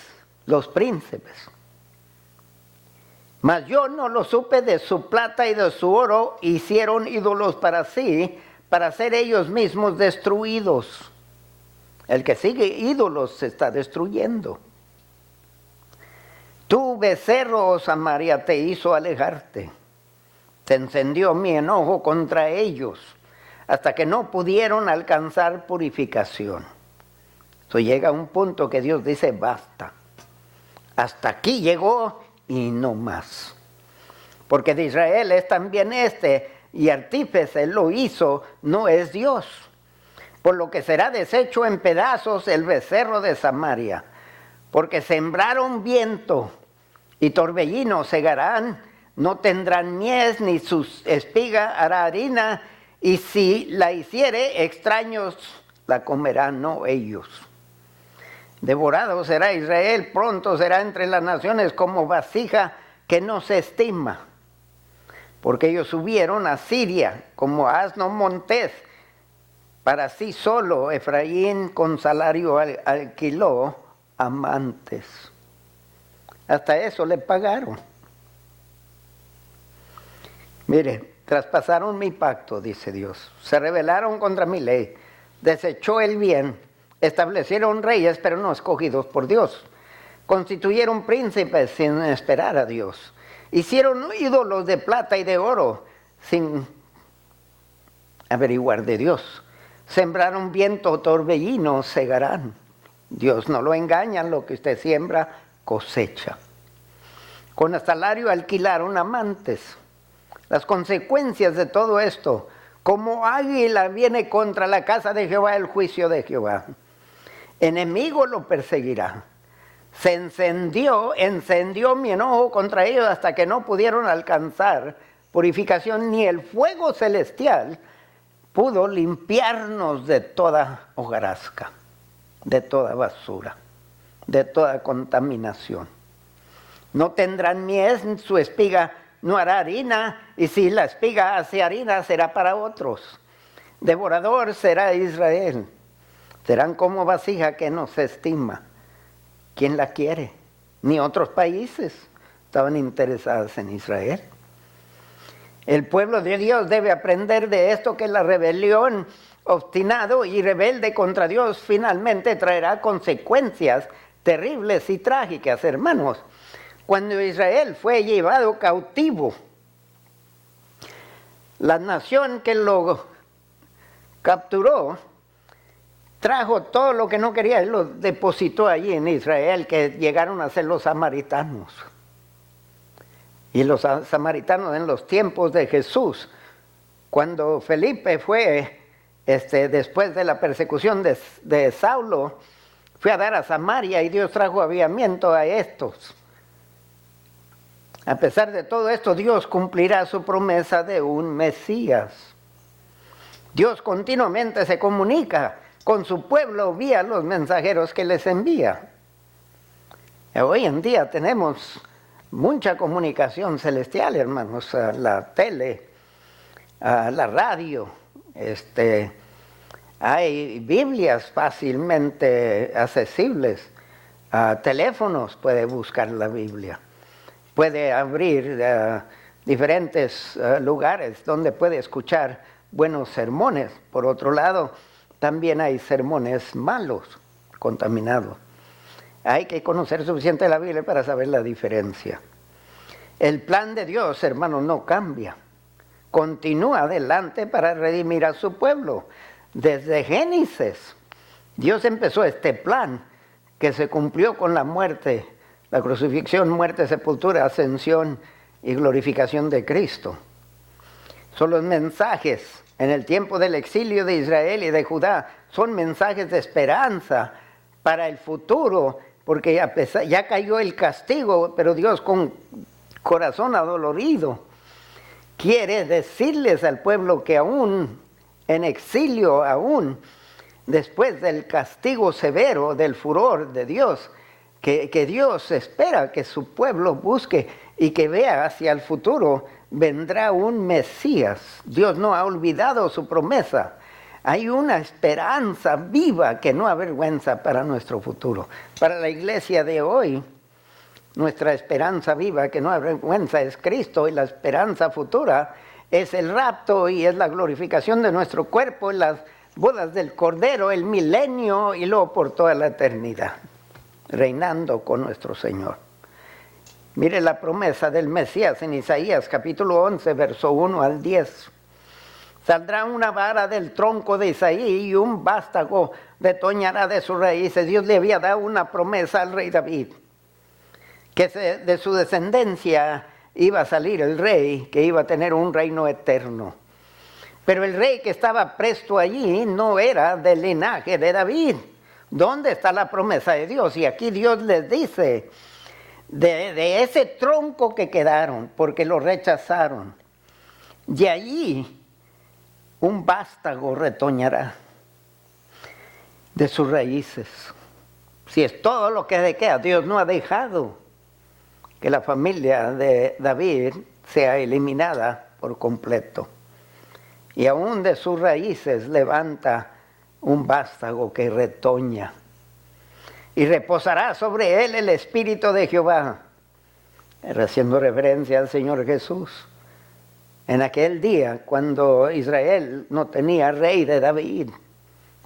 los príncipes. Mas yo no lo supe, de su plata y de su oro hicieron ídolos para sí, para ser ellos mismos destruidos. El que sigue ídolos se está destruyendo. Tu becerro, oh Samaria, te hizo alejarte. Se encendió mi enojo contra ellos, hasta que no pudieron alcanzar purificación. So llega un punto que Dios dice, basta. Hasta aquí llegó y no más. Porque de Israel es también y artífice lo hizo, no es Dios. Por lo que será deshecho en pedazos el becerro de Samaria. Porque sembraron viento y torbellino segarán, no tendrán mies, ni su espiga hará harina, y si la hiciere, extraños la comerán, no ellos. Devorado será Israel, pronto será entre las naciones como vasija que no se estima. Porque ellos subieron a Siria como asno montés, para sí solo Efraín con salario alquiló amantes. Hasta eso le pagaron. Mire, traspasaron mi pacto, dice Dios. Se rebelaron contra mi ley. Desechó el bien. Establecieron reyes, pero no escogidos por Dios. Constituyeron príncipes sin esperar a Dios. Hicieron ídolos de plata y de oro sin averiguar de Dios. Sembraron viento, torbellino, segarán. Dios no lo engaña, lo que usted siembra, cosecha. Con el salario alquilaron amantes. Las consecuencias de todo esto, como águila viene contra la casa de Jehová el juicio de Jehová. Enemigo lo perseguirá. Se encendió mi enojo contra ellos hasta que no pudieron alcanzar purificación, ni el fuego celestial pudo limpiarnos de toda hojarasca, de toda basura, de toda contaminación. No tendrán mies, su espiga no hará harina, y si la espiga hace harina será para otros. Devorador será Israel. Serán como vasija que no se estima. ¿Quién la quiere? Ni otros países estaban interesados en Israel. El pueblo de Dios debe aprender de esto, que la rebelión obstinado y rebelde contra Dios finalmente traerá consecuencias terribles y trágicas, hermanos. Cuando Israel fue llevado cautivo, la nación que lo capturó trajo todo lo que no quería y lo depositó allí en Israel, que llegaron a ser los samaritanos. Y los samaritanos en los tiempos de Jesús, cuando Felipe fue, después de la persecución de Saulo, fue a dar a Samaria y Dios trajo avivamiento a estos. A pesar de todo esto, Dios cumplirá su promesa de un Mesías. Dios continuamente se comunica con su pueblo vía los mensajeros que les envía. Hoy en día tenemos mucha comunicación celestial, hermanos, la tele, la radio, hay Biblias fácilmente accesibles, teléfonos, puede buscar la Biblia, puede abrir diferentes lugares donde puede escuchar buenos sermones. Por otro lado, también hay sermones malos, contaminados. Hay que conocer suficiente la Biblia para saber la diferencia. El plan de Dios, hermanos, no cambia. Continúa adelante para redimir a su pueblo. Desde Génesis, Dios empezó este plan que se cumplió con la muerte, la crucifixión, muerte, sepultura, ascensión y glorificación de Cristo. Son los mensajes en el tiempo del exilio de Israel y de Judá, son mensajes de esperanza para el futuro, porque ya cayó el castigo, pero Dios con corazón adolorido quiere decirles al pueblo que aún en exilio, aún después del castigo severo, del furor de Dios, que Dios espera que su pueblo busque y que vea hacia el futuro, vendrá un Mesías. Dios no ha olvidado su promesa. Hay una esperanza viva que no avergüenza para nuestro futuro. Para la iglesia de hoy, nuestra esperanza viva que no avergüenza es Cristo, y la esperanza futura es el rapto y es la glorificación de nuestro cuerpo, las bodas del Cordero, el milenio y luego por toda la eternidad, reinando con nuestro Señor. Mire la promesa del Mesías en Isaías capítulo 11, verso 1 al 10. Saldrá una vara del tronco de Isaí y un vástago retoñará de sus raíces. Dios le había dado una promesa al rey David, que de su descendencia iba a salir el rey, que iba a tener un reino eterno. Pero el rey que estaba presto allí no era del linaje de David. ¿Dónde está la promesa de Dios? Y aquí Dios les dice, de ese tronco que quedaron, porque lo rechazaron, de allí un vástago retoñará de sus raíces. Si es todo lo que le queda, Dios no ha dejado que la familia de David sea eliminada por completo. Y aún de sus raíces levanta un vástago que retoña. Y reposará sobre él el Espíritu de Jehová. Haciendo referencia al Señor Jesús. En aquel día, cuando Israel no tenía rey de David,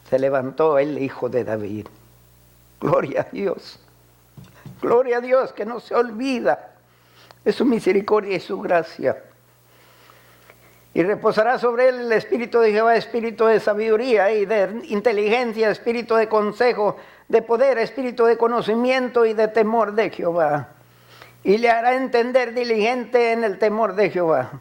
se levantó el Hijo de David. Gloria a Dios. Gloria a Dios, que no se olvida de su misericordia y su gracia. Y reposará sobre él el Espíritu de Jehová, espíritu de sabiduría y de inteligencia, espíritu de consejo, de poder, espíritu de conocimiento y de temor de Jehová. Y le hará entender diligente en el temor de Jehová.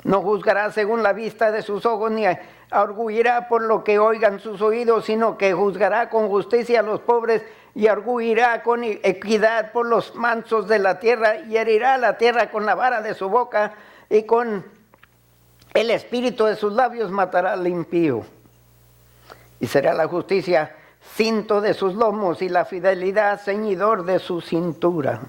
No juzgará según la vista de sus ojos, ni arguirá por lo que oigan sus oídos, sino que juzgará con justicia a los pobres y arguirá con equidad por los mansos de la tierra, y herirá la tierra con la vara de su boca, y con el espíritu de sus labios matará al impío. Y será la justicia cinto de sus lomos y la fidelidad ceñidor de su cintura.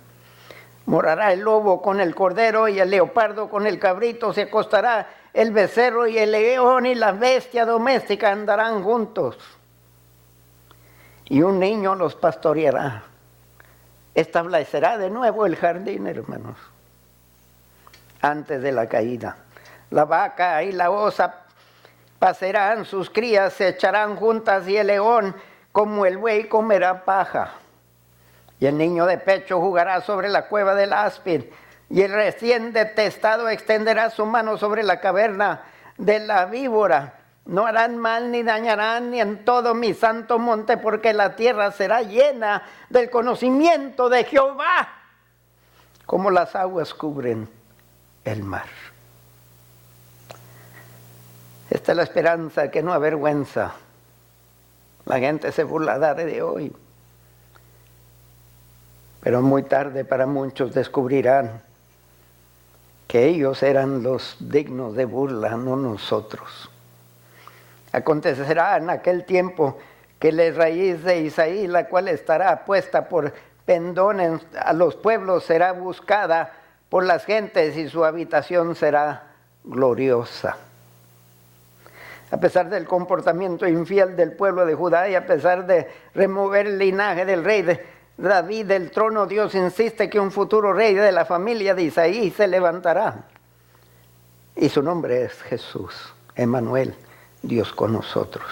Morará el lobo con el cordero y el leopardo con el cabrito, se acostará el becerro y el león y la bestia doméstica andarán juntos. Y un niño los pastoreará. Establecerá de nuevo el jardín, hermanos, antes de la caída. La vaca y la osa pacerán, sus crías se echarán juntas y el león como el buey comerá paja. Y el niño de pecho jugará sobre la cueva del áspid, y el recién detestado extenderá su mano sobre la caverna de la víbora. No harán mal ni dañarán ni en todo mi santo monte, porque la tierra será llena del conocimiento de Jehová, como las aguas cubren el mar. Esta es la esperanza que no avergüenza. La gente se burlará de hoy, pero muy tarde para muchos descubrirán que ellos eran los dignos de burla, no nosotros. Acontecerá en aquel tiempo que la raíz de Isaí, la cual estará puesta por pendón a los pueblos, será buscada por las gentes y su habitación será gloriosa. a pesar del comportamiento infiel del pueblo de Judá y a pesar de remover el linaje del rey de David del trono, Dios insiste que un futuro rey de la familia de Isaí se levantará. Y su nombre es Jesús, Emmanuel, Dios con nosotros.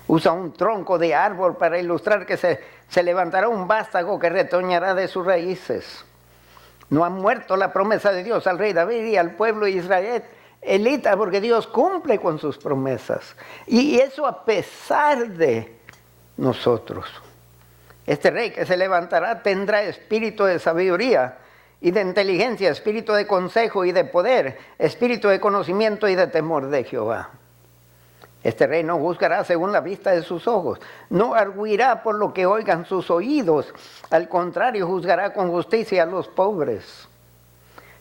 Usa un tronco de árbol para ilustrar que se levantará un vástago que retoñará de sus raíces. No ha muerto la promesa de Dios al rey David y al pueblo israelita, porque Dios cumple con sus promesas. Y eso a pesar de nosotros. Este rey que se levantará tendrá espíritu de sabiduría y de inteligencia, espíritu de consejo y de poder, espíritu de conocimiento y de temor de Jehová. Este rey no juzgará según la vista de sus ojos, no arguirá por lo que oigan sus oídos, al contrario, juzgará con justicia a los pobres.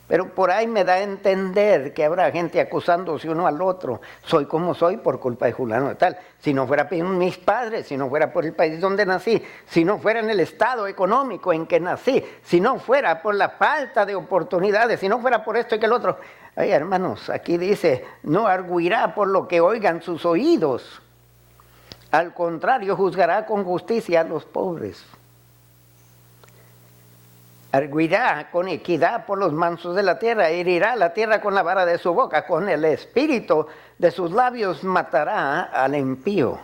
Pero por ahí me da a entender que habrá gente acusándose uno al otro. Soy como soy por culpa de fulano de tal. Si no fuera por mis padres, si no fuera por el país donde nací, si no fuera en el estado económico en que nací, si no fuera por la falta de oportunidades, si no fuera por esto y que el otro. Ay, hermanos, aquí dice, no arguirá por lo que oigan sus oídos. Al contrario, juzgará con justicia a los pobres. Arguirá con equidad por los mansos de la tierra, herirá la tierra con la vara de su boca, con el espíritu de sus labios matará al impío.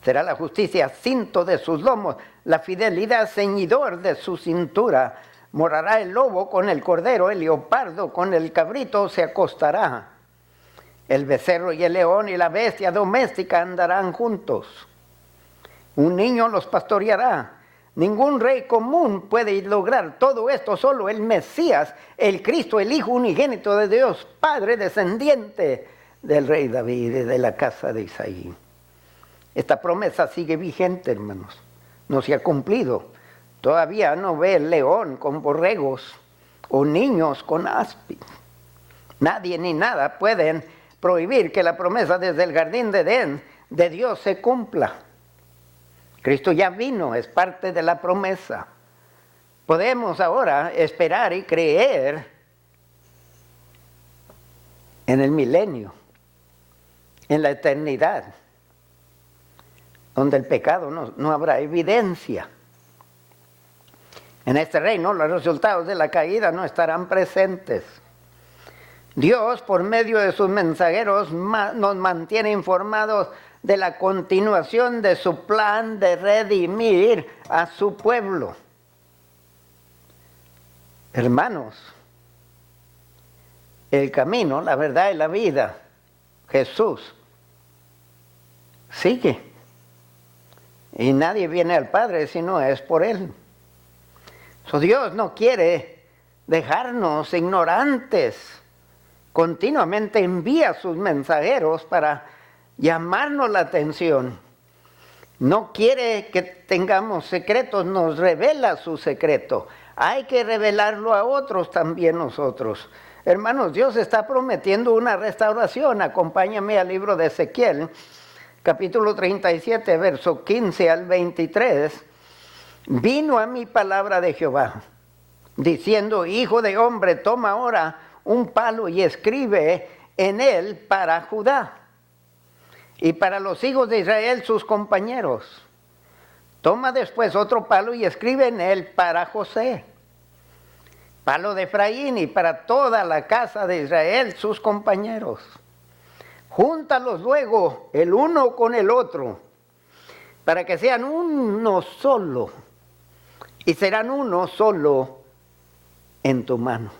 Será la justicia cinto de sus lomos, la fidelidad ceñidor de su cintura. Morará el lobo con el cordero, el leopardo con el cabrito se acostará. El becerro y el león y la bestia doméstica andarán juntos. Un niño los pastoreará. Ningún rey común puede lograr todo esto, solo el Mesías, el Cristo, el Hijo unigénito de Dios, Padre descendiente del rey David y de la casa de Isaí. Esta promesa sigue vigente, hermanos, no se ha cumplido. Todavía no ve el león con borregos o niños con aspis. Nadie ni nada pueden prohibir que la promesa desde el jardín de Edén de Dios se cumpla. Cristo ya vino, es parte de la promesa. Podemos ahora esperar y creer en el milenio, en la eternidad, donde el pecado no habrá evidencia. En este reino los resultados de la caída no estarán presentes. Dios, por medio de sus mensajeros, nos mantiene informados de la continuación de su plan de redimir a su pueblo. Hermanos, el camino, la verdad y la vida, Jesús, sigue. Y nadie viene al Padre si no es por Él. Dios no quiere dejarnos ignorantes. Continuamente envía sus mensajeros para llamarnos la atención. No quiere que tengamos secretos, nos revela su secreto. Hay que revelarlo a otros también nosotros. Hermanos, Dios está prometiendo una restauración. Acompáñame al libro de Ezequiel, capítulo 37, verso 15 al 23. Vino a mí palabra de Jehová, diciendo, hijo de hombre, toma ahora un palo y escribe en él para Judá y para los hijos de Israel sus compañeros. Toma después otro palo y escribe en él para José, palo de Efraín y para toda la casa de Israel sus compañeros. Júntalos luego el uno con el otro, para que sean uno solo, y serán uno solo en tu mano.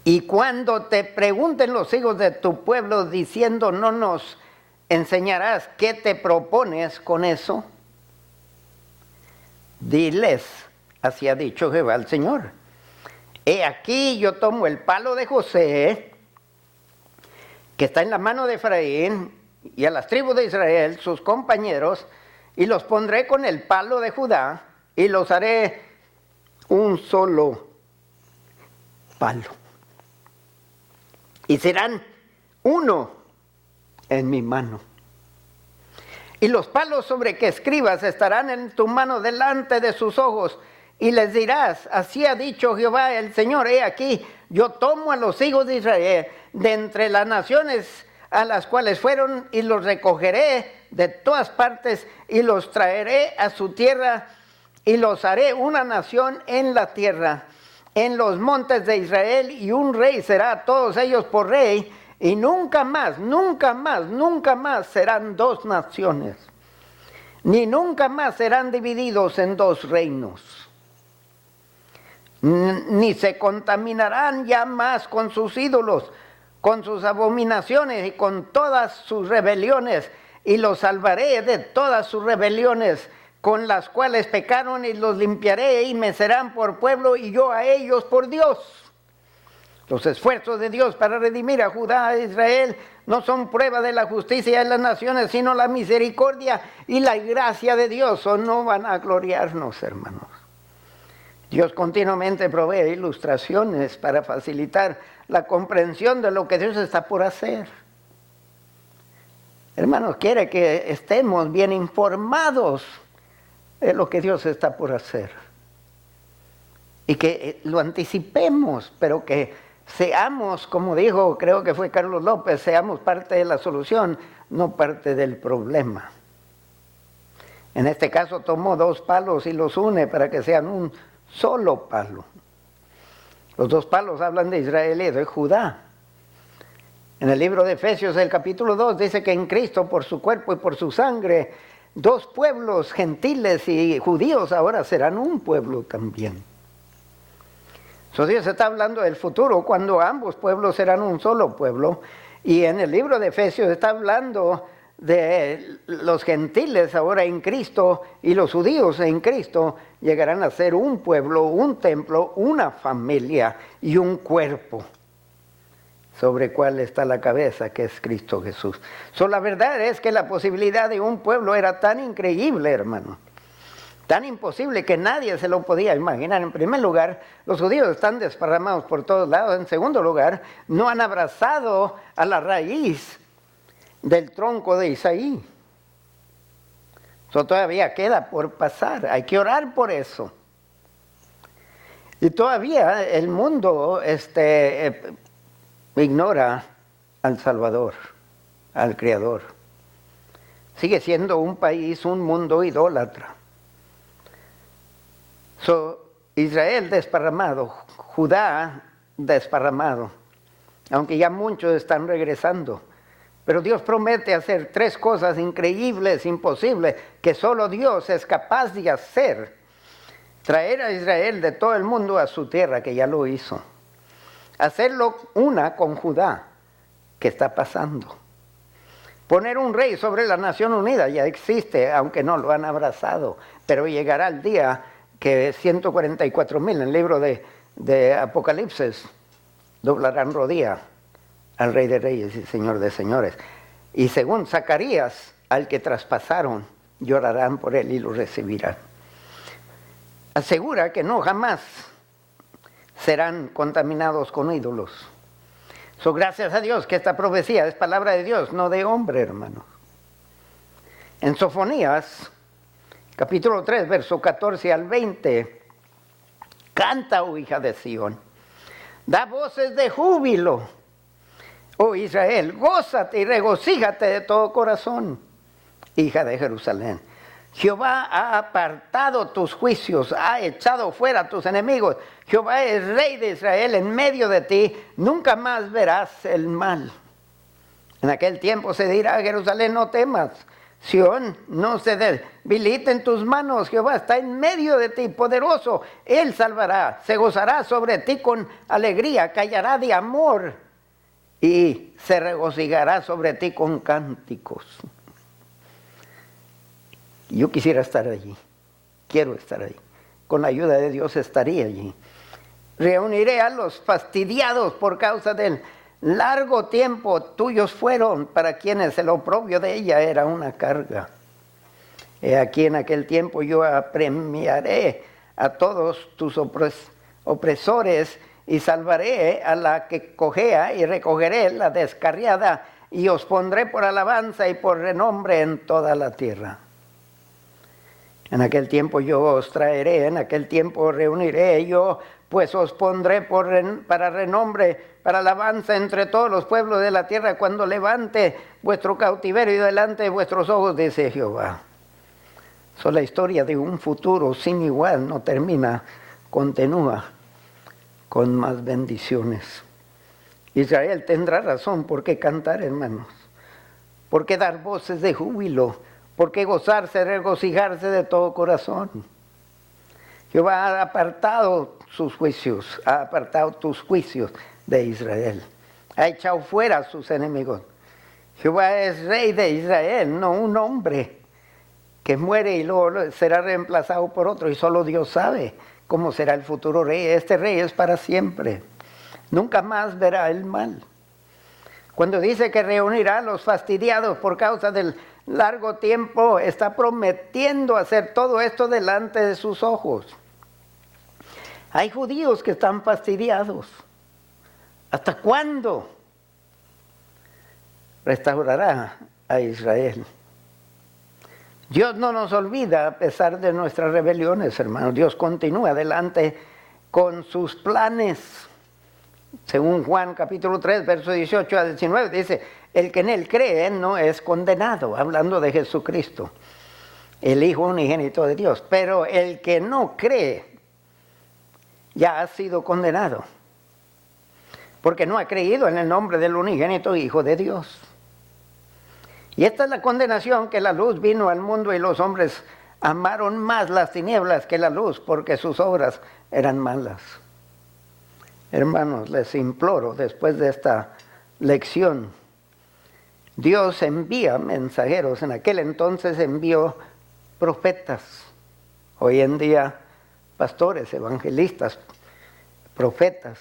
Y cuando te pregunten los hijos de tu pueblo diciendo, ¿no nos enseñarás qué te propones con eso? Diles, así ha dicho Jehová el Señor. He aquí yo tomo el palo de José, que está en la mano de Efraín, y a las tribus de Israel, sus compañeros, y los pondré con el palo de Judá, y los haré un solo palo. Y serán uno en mi mano. Y los palos sobre que escribas estarán en tu mano delante de sus ojos, y les dirás, así ha dicho Jehová el Señor, he aquí, yo tomo a los hijos de Israel de entre las naciones a las cuales fueron, y los recogeré de todas partes y los traeré a su tierra y los haré una nación en la tierra, en los montes de Israel, y un rey será a todos ellos por rey, y nunca más, nunca más, nunca más serán dos naciones, ni nunca más serán divididos en dos reinos, ni se contaminarán ya más con sus ídolos, con sus abominaciones y con todas sus rebeliones, y los salvaré de todas sus rebeliones con las cuales pecaron, y los limpiaré y me serán por pueblo y yo a ellos por Dios. Los esfuerzos de Dios para redimir a Judá e Israel no son prueba de la justicia de las naciones, sino la misericordia y la gracia de Dios. O no van a gloriarnos, hermanos. Dios continuamente provee ilustraciones para facilitar la comprensión de lo que Dios está por hacer. Hermanos, quiere que estemos bien informados de lo que Dios está por hacer. Y que lo anticipemos, pero que seamos, como dijo, creo que fue Carlos López, seamos parte de la solución, no parte del problema. En este caso tomó dos palos y los une para que sean un solo palo. Los dos palos hablan de Israel y de Judá. En el libro de Efesios, el capítulo 2, dice que en Cristo, por su cuerpo y por su sangre, dos pueblos, gentiles y judíos, ahora serán un pueblo también. Dios está hablando del futuro, cuando ambos pueblos serán un solo pueblo. Y en el libro de Efesios está hablando de los gentiles ahora en Cristo, y los judíos en Cristo llegarán a ser un pueblo, un templo, una familia y un cuerpo, sobre el cual está la cabeza, que es Cristo Jesús. La verdad es que la posibilidad de un pueblo era tan increíble, hermano, tan imposible que nadie se lo podía imaginar. En primer lugar, los judíos están desparramados por todos lados. En segundo lugar, no han abrazado a la raíz del tronco de Isaí. Eso todavía queda por pasar. Hay que orar por eso. Y todavía el mundo ignora al Salvador, al Creador. Sigue siendo un país, un mundo idólatra. Israel desparramado, Judá desparramado, aunque ya muchos están regresando. Pero Dios promete hacer tres cosas increíbles, imposibles, que solo Dios es capaz de hacer. Traer a Israel de todo el mundo a su tierra, que ya lo hizo. Hacerlo una con Judá, que está pasando. Poner un rey sobre la nación unida, ya existe, aunque no lo han abrazado. Pero llegará el día que 144,000 en el libro de Apocalipsis doblarán rodilla al Rey de Reyes y Señor de Señores. Y según Zacarías, al que traspasaron, llorarán por él y lo recibirán. Asegura que no jamás serán contaminados con ídolos. Gracias a Dios que esta profecía es palabra de Dios, no de hombre, hermano. En Sofonías, capítulo 3, verso 14 al 20, canta, oh hija de Sión, da voces de júbilo, oh Israel, gózate y regocíjate de todo corazón, hija de Jerusalén. Jehová ha apartado tus juicios, ha echado fuera a tus enemigos. Jehová es rey de Israel en medio de ti, nunca más verás el mal. En aquel tiempo se dirá a Jerusalén, no temas. Sión, no se debilite en tus manos. Jehová está en medio de ti, poderoso. Él salvará, se gozará sobre ti con alegría, callará de amor y se regocijará sobre ti con cánticos. Yo quisiera estar allí, quiero estar allí. Con la ayuda de Dios estaría allí. Reuniré a los fastidiados por causa del largo tiempo. Tuyos fueron para quienes el oprobio de ella era una carga. He aquí en aquel tiempo yo apremiaré a todos tus opresores y salvaré a la que cojea y recogeré la descarriada y os pondré por alabanza y por renombre en toda la tierra. En aquel tiempo yo os traeré, en aquel tiempo os reuniré yo, pues os pondré para renombre, para alabanza entre todos los pueblos de la tierra, cuando levante vuestro cautiverio delante de vuestros ojos, dice Jehová. So, la historia de un futuro sin igual no termina, continúa con más bendiciones. Israel tendrá razón por qué cantar, hermanos, por qué dar voces de júbilo, por qué gozarse, regocijarse de todo corazón. Jehová ha apartado sus juicios, ha apartado tus juicios de Israel, ha echado fuera a sus enemigos. Jehová es rey de Israel, no un hombre que muere y luego será reemplazado por otro, y solo Dios sabe cómo será el futuro rey. Este rey es para siempre, nunca más verá el mal. Cuando dice que reunirá a los fastidiados por causa del largo tiempo, está prometiendo hacer todo esto delante de sus ojos. Hay judíos que están fastidiados. ¿Hasta cuándo restaurará a Israel? Dios no nos olvida a pesar de nuestras rebeliones, hermanos. Dios continúa adelante con sus planes. Según Juan capítulo 3, verso 18 a 19, dice, el que en él cree no es condenado, hablando de Jesucristo, el Hijo unigénito de Dios. Pero el que no cree ya ha sido condenado, porque no ha creído en el nombre del unigénito Hijo de Dios. Y esta es la condenación, que la luz vino al mundo y los hombres amaron más las tinieblas que la luz, porque sus obras eran malas. Hermanos, les imploro, después de esta lección, Dios envía mensajeros. En aquel entonces envió profetas. Hoy en día, pastores, evangelistas, profetas,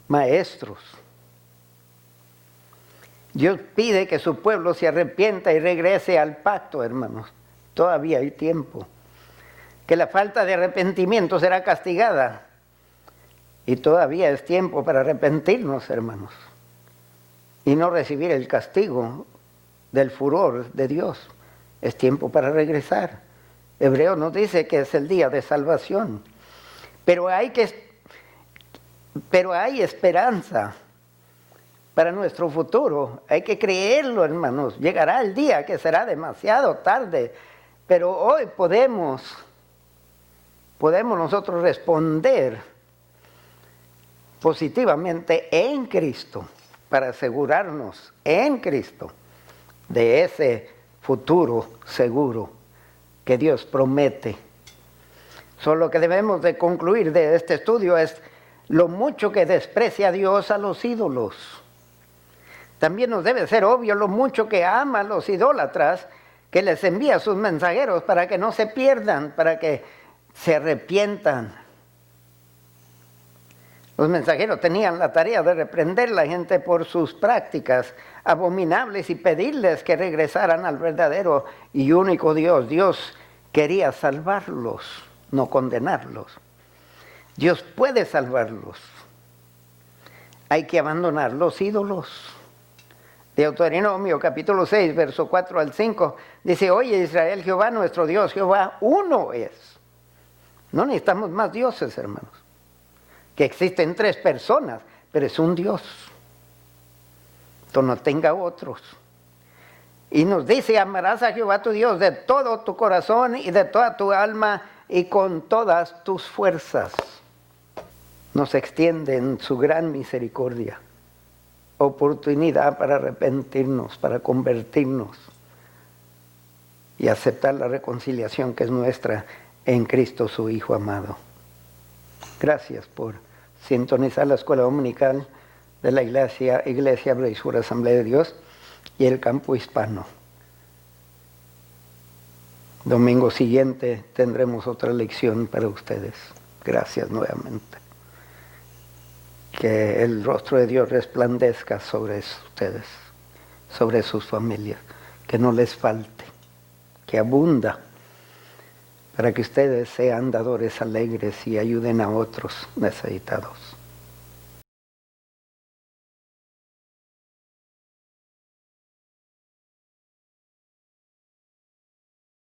maestros. Dios pide que su pueblo se arrepienta y regrese al pacto, hermanos. Todavía hay tiempo. Que la falta de arrepentimiento será castigada. Y todavía es tiempo para arrepentirnos, hermanos, y no recibir el castigo del furor de Dios. Es tiempo para regresar. Hebreo nos dice que es el día de salvación. Pero hay esperanza para nuestro futuro. Hay que creerlo, hermanos. Llegará el día que será demasiado tarde, pero hoy podemos nosotros responder positivamente en Cristo, para asegurarnos en Cristo de ese futuro seguro que Dios promete. Solo que debemos de concluir de este estudio es lo mucho que desprecia Dios a los ídolos. También nos debe ser obvio lo mucho que ama a los idólatras, que les envía a sus mensajeros para que no se pierdan, para que se arrepientan. Los mensajeros tenían la tarea de reprender a la gente por sus prácticas abominables y pedirles que regresaran al verdadero y único Dios. Dios quería salvarlos, no condenarlos. Dios puede salvarlos. Hay que abandonar los ídolos. Deuteronomio capítulo 6, verso 4 al 5, dice, oye Israel, Jehová nuestro Dios, Jehová uno es. No necesitamos más dioses, hermanos. Que existen 3 personas, pero es un Dios. Entonces no tenga otros. Y nos dice, amarás a Jehová tu Dios de todo tu corazón y de toda tu alma y con todas tus fuerzas. Nos extiende en su gran misericordia oportunidad para arrepentirnos, para convertirnos y aceptar la reconciliación que es nuestra en Cristo su Hijo amado. Gracias por sintonizar la escuela dominical de la Iglesia Braesura Asamblea de Dios y el campo hispano. Domingo siguiente tendremos otra lección para ustedes. Gracias nuevamente. Que el rostro de Dios resplandezca sobre ustedes, sobre sus familias, que no les falte, que abunda, para que ustedes sean dadores alegres y ayuden a otros necesitados.